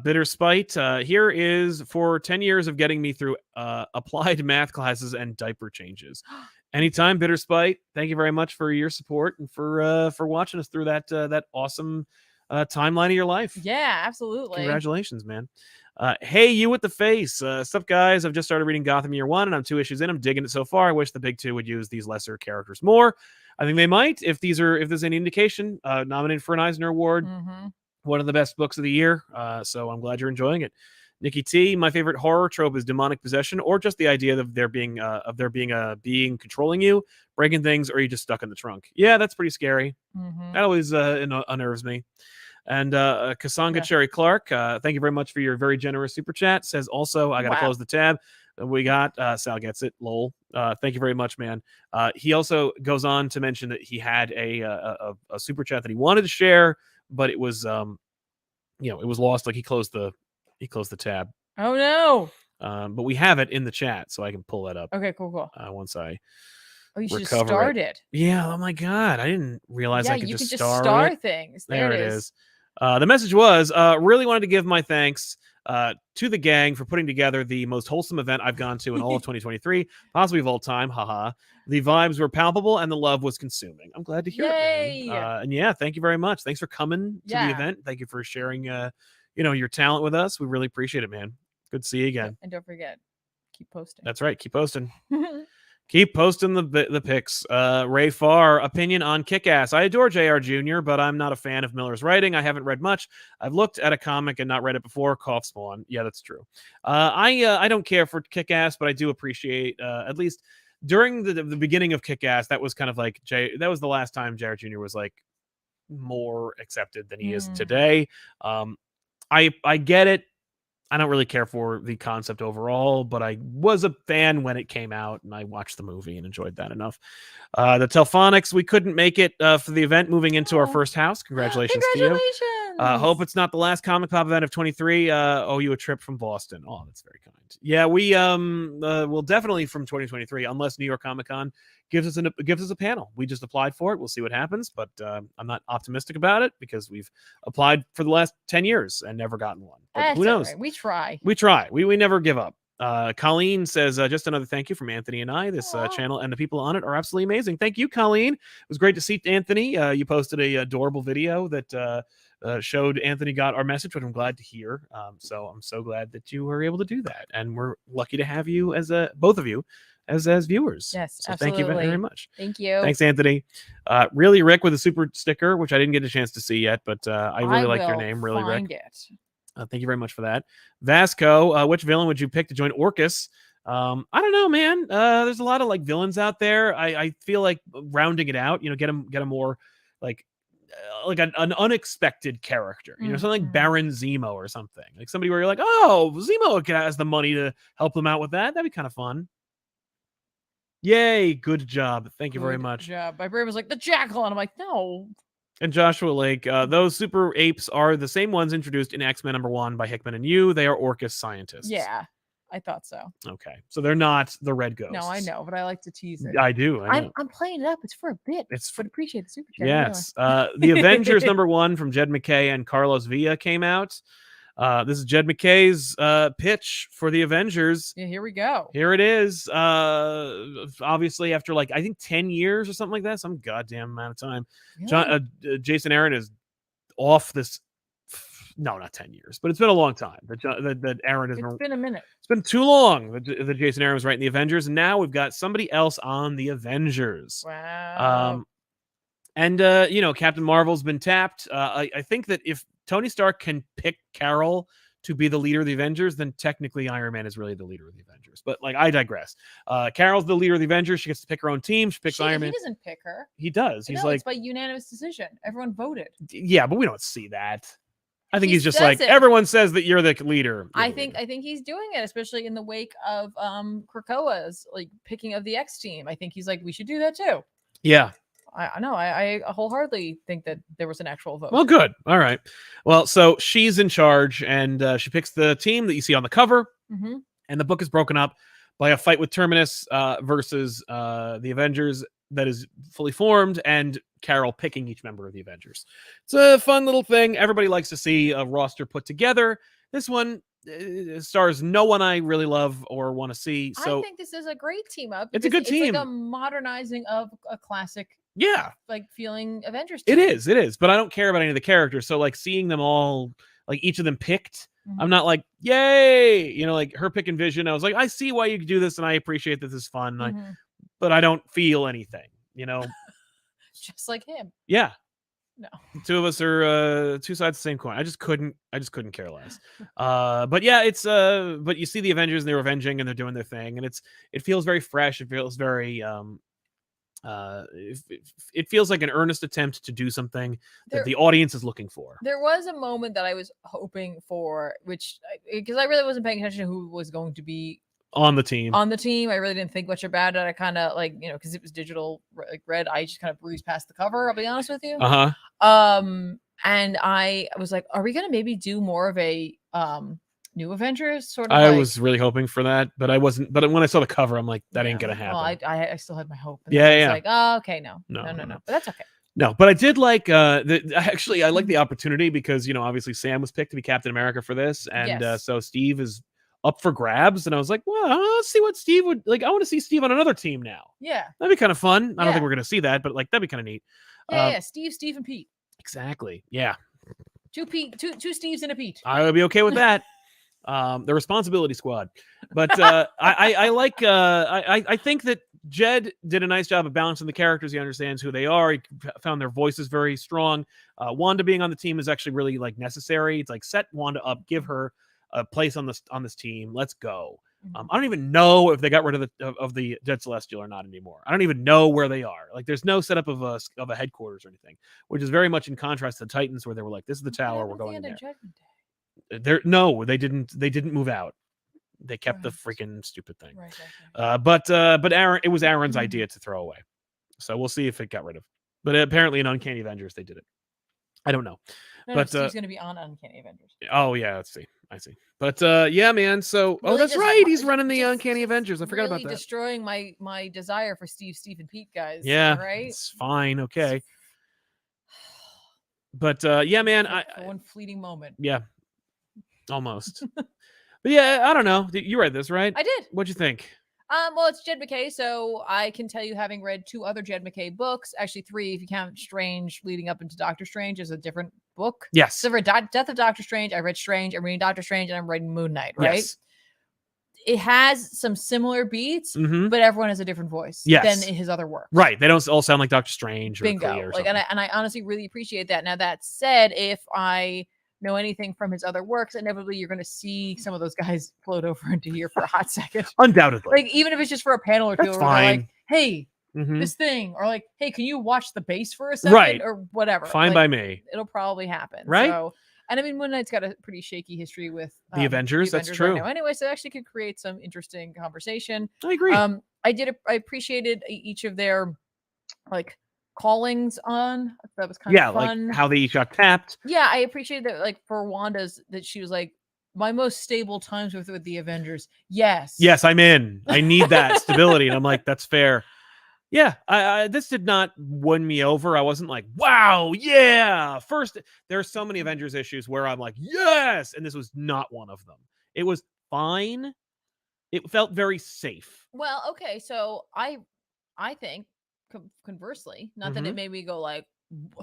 Bitter Spite. Here is for 10 years of getting me through applied math classes and diaper changes. Anytime, Bitter Spite. Thank you very much for your support and for watching us through that awesome timeline of your life. Yeah, absolutely. Congratulations, man. Hey, you with the face. Sup, guys? I've just started reading Gotham Year 1, and I'm 2 issues in. I'm digging it so far. I wish the big two would use these lesser characters more. I think they might, if there's any indication. Nominated for an Eisner Award. One of the best books of the year. So I'm glad you're enjoying it. Nikki T, my favorite horror trope is demonic possession, or just the idea of there being a being controlling you, breaking things, or you just stuck in the trunk. Yeah, that's pretty scary. That always unnerves me. And Cassandra Cherry Clark, thank you very much for your very generous super chat. Says also, I got to close the tab. We got Sal gets it. Lol. Thank you very much, man. He also goes on to mention that he had a super chat that he wanted to share, but it was it was lost. Like he closed the tab. Oh no. But we have it in the chat, so I can pull that up. Okay, cool. Once I you should start it. Yeah. Oh my god, I didn't realize I could just star things. There it is. The message was, really wanted to give my thanks to the gang for putting together the most wholesome event I've gone to in all of 2023, possibly of all time. Haha. The vibes were palpable and the love was consuming. I'm glad to hear it. And yeah, thank you very much. Thanks for coming to the event. Thank you for sharing, your talent with us. We really appreciate it, man. Good to see you again. And don't forget, keep posting. That's right. Keep posting. Keep posting the pics. Ray Farr, opinion on Kick-Ass. I adore J.R. Jr., but I'm not a fan of Miller's writing. I haven't read much. I've looked at a comic and not read it before. Cough Spawn. Yeah, that's true. I don't care for Kick-Ass, but I do appreciate, at least during the beginning of Kick-Ass, that was kind of like, that was the last time J.R. Jr. was like more accepted than he is today. I get it. I don't really care for the concept overall, but I was a fan when it came out, and I watched the movie and enjoyed that enough. The Telphonics, we couldn't make it for the event moving into our first house. Congratulations to you. Hope it's not the last Comic Pop event of 23. Owe you a trip from Boston. Oh, that's very kind. Yeah, we will definitely from 2023, unless New York Comic Con gives us a panel. We just applied for it. We'll see what happens, but I'm not optimistic about it because we've applied for the last 10 years and never gotten one. But who knows? Right. We try. We never give up. Colleen says, just another thank you from Anthony and I. This Aw. channel and the people on it are absolutely amazing. Thank you, Colleen. It was great to see Anthony. You posted a adorable video that showed Anthony got our message, which I'm glad to hear. So I'm so glad that you were able to do that, and we're lucky to have you as both of you as viewers. Yes, so absolutely. Thank you very much. Thank you. Thanks, Anthony. Really Rick with a super sticker, which I didn't get a chance to see yet, but I really like your name, Really Rick. Thank you very much for that. Vasco, which villain would you pick to join Orcus? I don't know, man. There's a lot of like villains out there. I feel like rounding it out, get a more like an unexpected character, something like Baron Zemo or something, like somebody where you're like, oh, Zemo has the money to help them out with that. That'd be kind of fun. Yay, good job. Thank you very much. Good job. My brain was like, the Jackal, and I'm like, no. And Joshua Lake, those super apes are the same ones introduced in X-Men #1 by Hickman and Yu. They are Orcus scientists. Yeah, I thought so. Okay, so they're not the Red Ghosts. No, I know, but I like to tease it. I do. I'm playing it up. It's for a bit. But appreciate the super chat. Yes. The Avengers #1 from Jed McKay and Carlos Villa came out. This is Jed McKay's pitch for the Avengers. Yeah, here we go. Here it is. Obviously, after like I think 10 years or something like that, some goddamn amount of time. Really? Jason Aaron is off this. No, not 10 years, but it's been a long time that Aaron has. It's been a minute. It's been too long that Jason Aaron was writing the Avengers, and now we've got somebody else on the Avengers. Wow. And Captain Marvel's been tapped. I think that if Tony Stark can pick Carol to be the leader of the Avengers, then technically Iron Man is really the leader of the Avengers. But like, I digress. Carol's the leader of the Avengers. She gets to pick her own team. She picks Iron Man. He doesn't pick her. He does. He's it's by unanimous decision. Everyone voted. Yeah, but we don't see that. I think he's just like, it. Everyone says that you're the leader. I think he's doing it, especially in the wake of Krakoa's like picking of the X team. I think he's like, we should do that too. Yeah. I know. I wholeheartedly think that there was an actual vote. Well, good. All right. Well, so she's in charge, and she picks the team that you see on the cover. Mm-hmm. And the book is broken up by a fight with Terminus versus the Avengers that is fully formed, and Carol picking each member of the Avengers. It's a fun little thing. Everybody likes to see a roster put together. This one stars no one I really love or want to see. So I think this is a great team up. It's a good team. It's like a modernizing of a classic. Yeah, like feeling Avengers team. It is, but I don't care about any of the characters. So like seeing them all, like each of them picked, I'm not like, yay, like her picking Vision. I was like, I see why you do this, and I appreciate that this is fun. But I don't feel anything, Just like him. Yeah. No. The two of us are two sides of the same coin. I just couldn't care less. But yeah, it's but you see the Avengers and they're avenging and they're doing their thing, and it feels very fresh. It feels very it feels like an earnest attempt to do something that the audience is looking for. There was a moment that I was hoping for, because I really wasn't paying attention to who was going to be on the team. I really didn't think much about it. I kind of because it was digital red, I just kind of breezed past the cover, I'll be honest with you. And I was like, are we gonna maybe do more of a New Avengers sort of? I was really hoping for that, but I wasn't. But when I saw the cover, I'm like, that ain't gonna happen. Well, I still had my hope. And I was like, oh, okay, no. But that's okay. No, but I did like actually I like the opportunity because obviously Sam was picked to be Captain America for this, and so Steve is up for grabs, and I was like, well, let's see what Steve would like. I want to see Steve on another team now. Yeah, that'd be kind of fun. I don't think we're gonna see that, but like that'd be kind of neat. Yeah, Steve, and Pete. Exactly. Yeah. Two Steves and a Pete. I would be okay with that. The responsibility squad. But I like I think that Jed did a nice job of balancing the characters. He understands who they are. He found their voices very strong. Wanda being on the team is actually really like necessary. It's like set Wanda up, give her a place on this team. Let's go. I don't even know if they got rid of the Dead Celestial or not anymore. I don't even know where they are. Like, there's no setup of a headquarters or anything, which is very much in contrast to the Titans, where they were like, "This is the tower. We're going in there." No, they didn't move out. They kept the freaking stupid thing. But Aaron, it was Aaron's idea to throw away. So we'll see if it got rid of. But apparently in Uncanny Avengers they did it. I don't know. But Steve's going to be on Uncanny Avengers. Oh yeah, let's see. I see. But yeah, man. So really that's right. He's running the Uncanny Avengers. I forgot about that. Destroying my desire for Steve, and Pete, guys. Yeah, right. It's fine. Okay. But yeah, man. For one fleeting moment. Yeah. Almost. But yeah, I don't know. You read this, right? I did. What'd you think? Well, it's Jed MacKay, so I can tell you, having read 2 other Jed MacKay books, actually 3 if you count Strange leading up into Doctor Strange is a different book. Yes. So for Death of Doctor Strange, I read Strange, I'm reading Doctor Strange, and I'm reading Moon Knight, right? Yes. It has some similar beats, Mhm. but everyone has a different voice Yes. than his other work. Right. They don't all sound like Doctor Strange or Bingo. Clea or Like, something. and I honestly really appreciate that. Now, that said, if I know anything from his other works, inevitably you're going to see some of those guys float over into here for a hot second. Undoubtedly. Like, even if it's just for a panel or two, That's where they're like, fine. hey, Mhm. this thing, or like, hey, can you watch the base for a second? Right. Or whatever. Fine Like, by me. it'll probably happen. Right? So, and I mean, Moon Knight's got a pretty shaky history with The Avengers, that's right true. now anyway, so it actually could create some interesting conversation. I agree. I appreciated each of their like callings on. That was kind of fun. Like how they each got tapped. Yeah, I appreciated that. Like for Wanda's, that she was like, my most stable times with the Avengers. Yes, I'm in. I need that stability, and I'm like, that's fair. Yeah, I this did not win me over. I wasn't like, wow, yeah. First, there are so many Avengers issues where I'm like, yes, and this was not one of them. It was fine. It felt very safe. Well, okay, so I think conversely, not that it made me go like,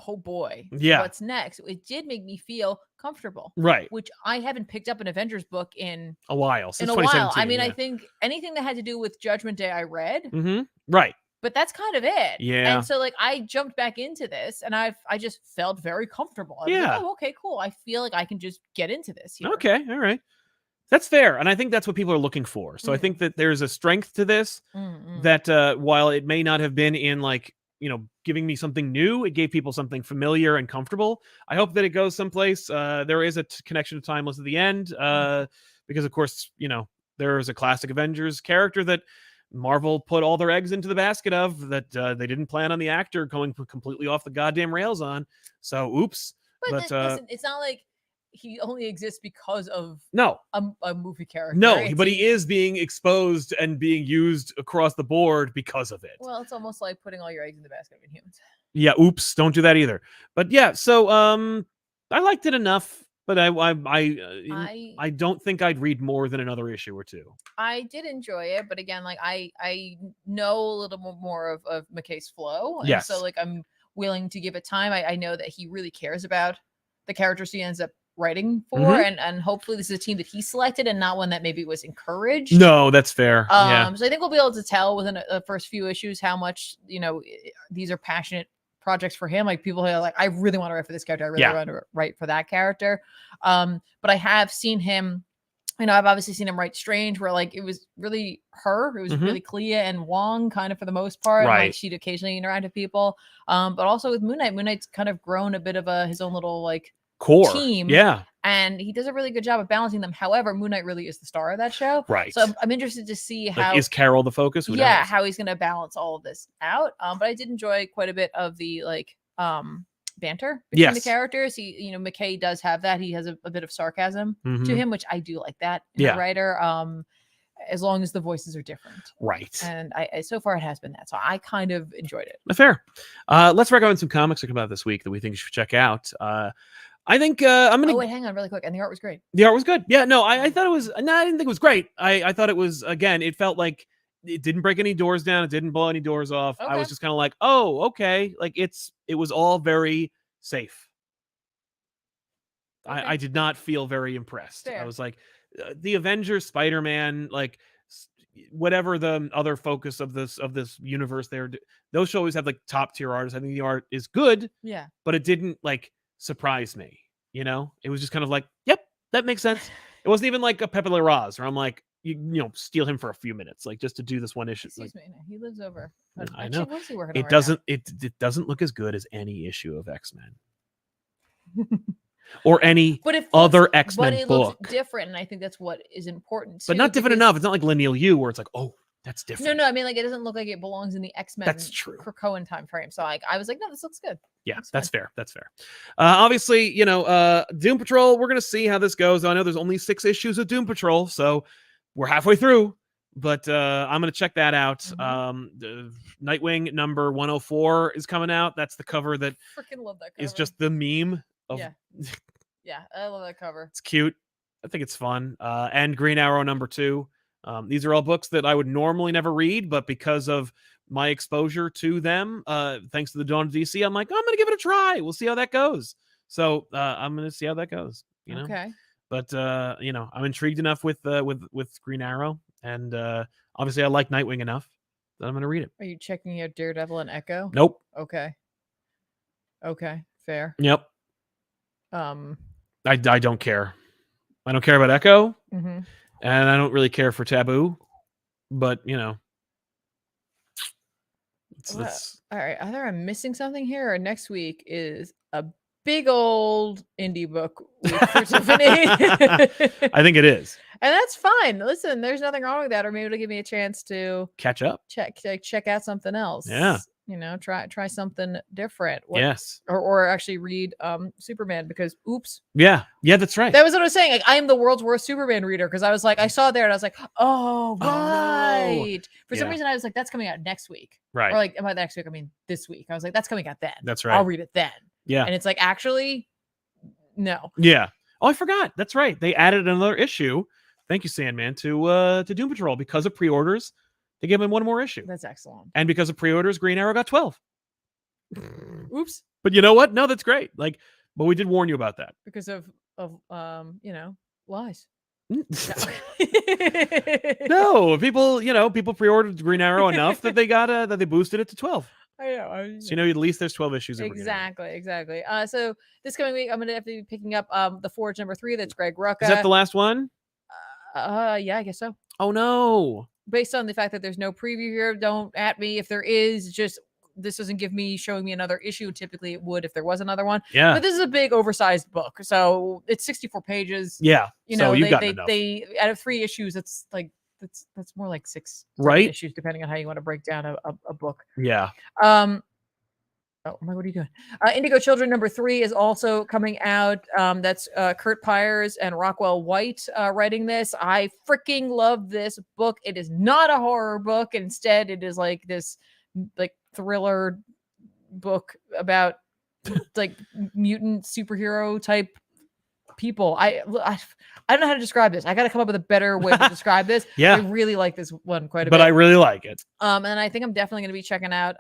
oh boy, Yeah. what's next? It did make me feel comfortable, Right. which I haven't picked up an Avengers book in A while. Since in a while. 2017. I mean, yeah. I think anything that had to do with Judgment Day I read, Right. but that's kind of it. Yeah. And so like I jumped back into this, and I just felt very comfortable. I was Yeah. like, oh, okay, cool. I feel like I can just get into this here. Okay. All right. That's fair. And I think that's what people are looking for. So I think that there's a strength to this that while it may not have been in like, giving me something new, it gave people something familiar and comfortable. I hope that it goes someplace. There is a connection to Timeless at the end because, of course, there is a classic Avengers character that Marvel put all their eggs into the basket of that they didn't plan on the actor going completely off the goddamn rails on. So, oops. But listen, it's not like he only exists because of a movie character. No, but he is being exposed and being used across the board because of it. Well, it's almost like putting all your eggs in the basket of Inhumans. Yeah, oops, don't do that either. But yeah, so I liked it enough, but I don't think I'd read more than another issue or two. I did enjoy it, but again, like I know a little more of MacKay's flow, and so like I'm willing to give it time. I know that he really cares about the characters he ends up writing for, and hopefully this is a team that he selected and not one that maybe was encouraged. No, that's fair. Yeah. So I think we'll be able to tell within the first few issues how much these are passionate projects for him. Like people who are like, I really want to write for this character, I really want to write for that character. But I have seen him, I've obviously seen him write Strange, where like it was really her, it was really Clea and Wong kind of for the most part. Right. Like she'd occasionally interact with people. But also with Moon Knight's kind of grown a bit of his own little like core team, and he does a really good job of balancing them. However, Moon Knight really is the star of that show, right? So I'm interested to see how is Carol the focus? Who knows? How he's going to balance all of this out. But I did enjoy quite a bit of the banter between the characters. He, MacKay does have that. He has a bit of sarcasm to him, which I do like that in a writer. As long as the voices are different, right? And I so far it has been that, so I kind of enjoyed it. Fair. Let's recommend some comics that come out this week that we think you should check out. I think I'm gonna. Oh wait, hang on, really quick. And the art was great. The art was good. Yeah, no, I thought it was. No, I didn't think it was great. I thought it was. Again, it felt like it didn't break any doors down. It didn't blow any doors off. I was just kind of like, oh, okay. Like it was all very safe. I did not feel very impressed. Fair. I was like, the Avengers, Spider-Man, like whatever the other focus of this universe there, those should always have like top tier artists. I think the art is good. Yeah, but it didn't like surprise me. It was just kind of like, yep, that makes sense. It wasn't even like a Pepe Larraz, where I'm like, you steal him for a few minutes, like just to do this one issue. Excuse me, he lives over. I know. What's he working it on doesn't. Right it doesn't look as good as any issue of X-Men. Or any other X-Men book. Looks different, and I think that's what is important too. But not different enough. It's not like Lineal U, where it's like, oh, that's different. No, I mean, like, it doesn't look like it belongs in the X-Men. That's true. Krakoan time frame. So like, I was like, no, this looks good. Yeah, that's fair. That's fair. Obviously, Doom Patrol, we're going to see how this goes. I know there's only 6 issues of Doom Patrol, so we're halfway through, but I'm going to check that out. The Nightwing number 104 is coming out. That's the cover that freaking love that cover. Is just the meme of yeah, I love that cover. It's cute. I think it's fun. And Green Arrow #2. These are all books that I would normally never read, but because of my exposure to them, thanks to the Dawn of DC, I'm like, I'm gonna give it a try. We'll see how that goes. So I'm gonna see how that goes. You know. Okay. But I'm intrigued enough with Green Arrow, and obviously I like Nightwing enough that I'm gonna read it. Are you checking out Daredevil and Echo? Nope. Okay. Okay. Fair. Yep. I don't care. I don't care about Echo, Mm-hmm. and I don't really care for Taboo. But it's all right. Either I'm missing something here, or next week is a big old indie book week for Tiffany. I think it is. And that's fine. Listen, there's nothing wrong with that. Or maybe it'll give me a chance to catch up, check out something else. Yeah. Try something different. Yes. Or actually read Superman, because oops. Yeah, that's right. That was what I was saying. Like, I am the world's worst Superman reader, because I was like, I saw it there and I was like, oh, right. No. For some reason I was like, that's coming out next week. Right. Or like, by next week I mean this week. I was like, that's coming out then. That's right. I'll read it then. Yeah. And it's like, actually, no. Yeah. Oh, I forgot. That's right. They added another issue. Thank you, Sandman, to Doom Patrol. Because of pre-orders, they gave him one more issue. That's excellent. And because of pre-orders, Green Arrow got 12. Oops. But you know what? No, that's great. Like, but we did warn you about that. Because of lies. No, people pre-ordered Green Arrow enough that they got that they boosted it to 12. I know. So at least there's 12 issues. Exactly. So this coming week, I'm gonna have to be picking up The Forge #3. That's Greg Rucka. Is that the last one? Yeah, I guess so. Oh no. Based on the fact that there's no preview here, don't at me if there is. Just this doesn't showing me another issue. Typically, it would if there was another one. Yeah. But this is a big, oversized book, so it's 64 pages. Yeah. They out of 3 issues, it's like that's more like 6 issues, depending on how you want to break down a book. Yeah. Oh my, what are you doing? Indigo Children #3 is also coming out. That's Kurt Pyers and Rockwell White writing this. I freaking love this book. It is not a horror book. Instead, it is like this thriller book about like mutant superhero type people. I don't know how to describe this. I got to come up with a better way to describe this. Yeah. I really like this one quite a bit. But I really like it. And I think I'm definitely going to be checking out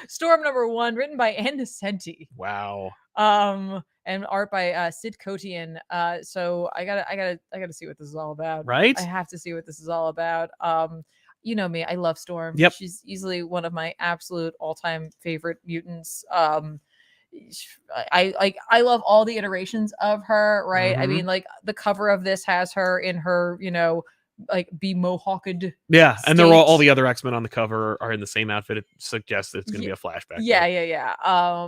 Storm #1, written by Ann Nesenti. Wow. And art by Sid Kotian. So I gotta see what this is all about. Right? I have to see what this is all about. You know me, I love Storm. Yep. She's easily one of my absolute all-time favorite mutants. I love all the iterations of her, right? Mm-hmm. I mean, like the cover of this has her in her, be mohawked. Yeah, and state. they're all the other X-Men on the cover are in the same outfit. It suggests that it's going to be a flashback. Yeah.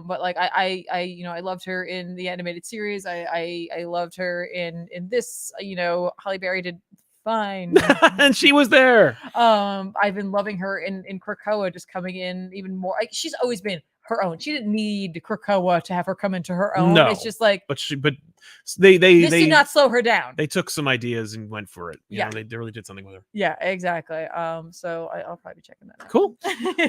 But like I loved her in the animated series. I loved her in this. Halle Berry did fine, and she was there. I've been loving her in Krakoa, just coming in even more. She's always been her own. She didn't need Krakoa to have her come into her own. No, it's just like, but they did not slow her down. They took some ideas and went for it. Yeah, they really did something with her. Yeah, exactly. So I'll probably be checking that out. Cool.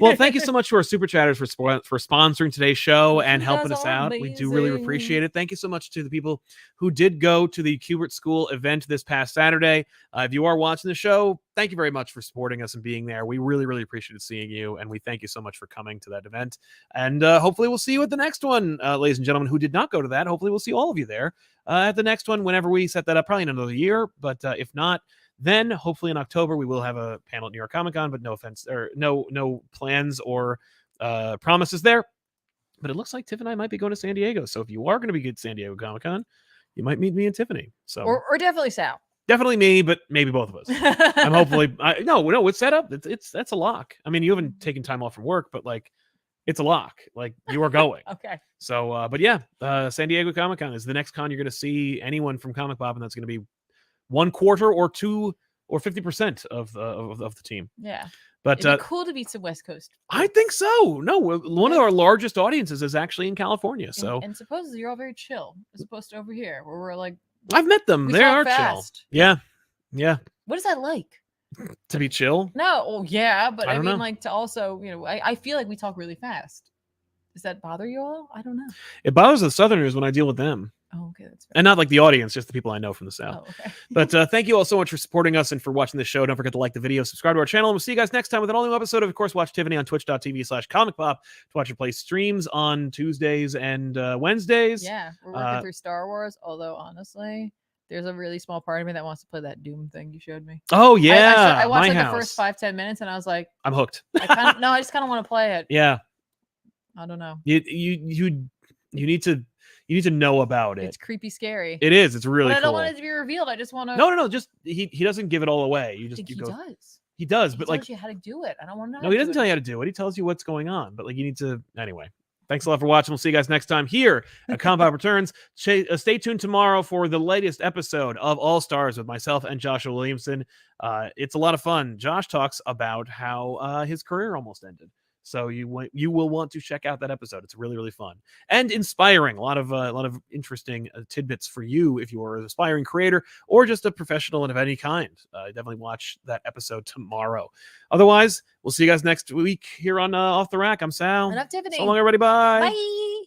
Well, thank you so much to our super chatters for sponsoring today's show and helping us out. Amazing. We do really appreciate it. Thank you so much to the people who did go to the Kubert School event this past Saturday. If you are watching the show, thank you very much for supporting us and being there. We really, really appreciated seeing you, and we thank you so much for coming to that event. And hopefully we'll see you at the next one, ladies and gentlemen who did not go to that. Hopefully we'll see all of you there at the next one whenever we set that up, probably in another year. But if not, then hopefully in October we will have a panel at New York Comic Con. But no offense, or no plans or promises there. But it looks like Tiff and I might be going to San Diego. So if you are going to be at San Diego Comic Con, you might meet me and Tiffany. So or definitely Sal. Definitely me, but maybe both of us. I'm hopefully. No, it's set up. That's a lock. I mean, you haven't taken time off from work, but like, it's a lock. Like, you are going. Okay. So, but yeah, San Diego Comic Con is the next con you're going to see anyone from ComicPop, and that's going to be 1/4 or 2 or 50% of the team. Yeah. But it'd be cool to meet some West Coast. I think so. No, one of our largest audiences is actually in California. So and supposedly you're all very chill, as opposed to over here where we're like. I've met them. They are fast. Chill. Yeah. What is that like? To be chill? No. Oh, yeah, but I mean, know. like, to also, I feel like we talk really fast. Does that bother you all? I don't know. It bothers the Southerners when I deal with them. Oh, okay, that's fair. And not like the audience, just the people I know from the South. Oh, okay. But thank you all so much for supporting us and for watching this show. Don't forget to like the video, subscribe to our channel, and we'll see you guys next time with an all-new episode. Of course, watch Tiffany on twitch.tv/ComicPop to watch her play streams on Tuesdays and Wednesdays. Yeah, we're working through Star Wars, although honestly, there's a really small part of me that wants to play that Doom thing you showed me. Oh, yeah. I watched My like House. the first 5-10 minutes and I was like, I'm hooked. I just kind of want to play it. Yeah. I don't know. You need to know about it. It's creepy, scary. It is. It's really But I don't cool. want it to be revealed. I just want to. No. Just he doesn't give it all away. You I just think you he go. does. He does, He but tells like you how to do it. I don't want to know. no, he doesn't tell you how to do it. He tells you what's going on. But like you need to anyway. Thanks a lot for watching. We'll see you guys next time here at ComicPop Returns. Stay tuned tomorrow for the latest episode of All Stars with myself and Joshua Williamson. It's a lot of fun. Josh talks about how his career almost ended. So you will want to check out that episode. It's really, really fun and inspiring. A lot of interesting tidbits for you if you are an aspiring creator or just a professional of any kind. Definitely watch that episode tomorrow. Otherwise, we'll see you guys next week here on Off the Rack. I'm Sal. And I'm Tiffany. So long, everybody. Bye. Bye.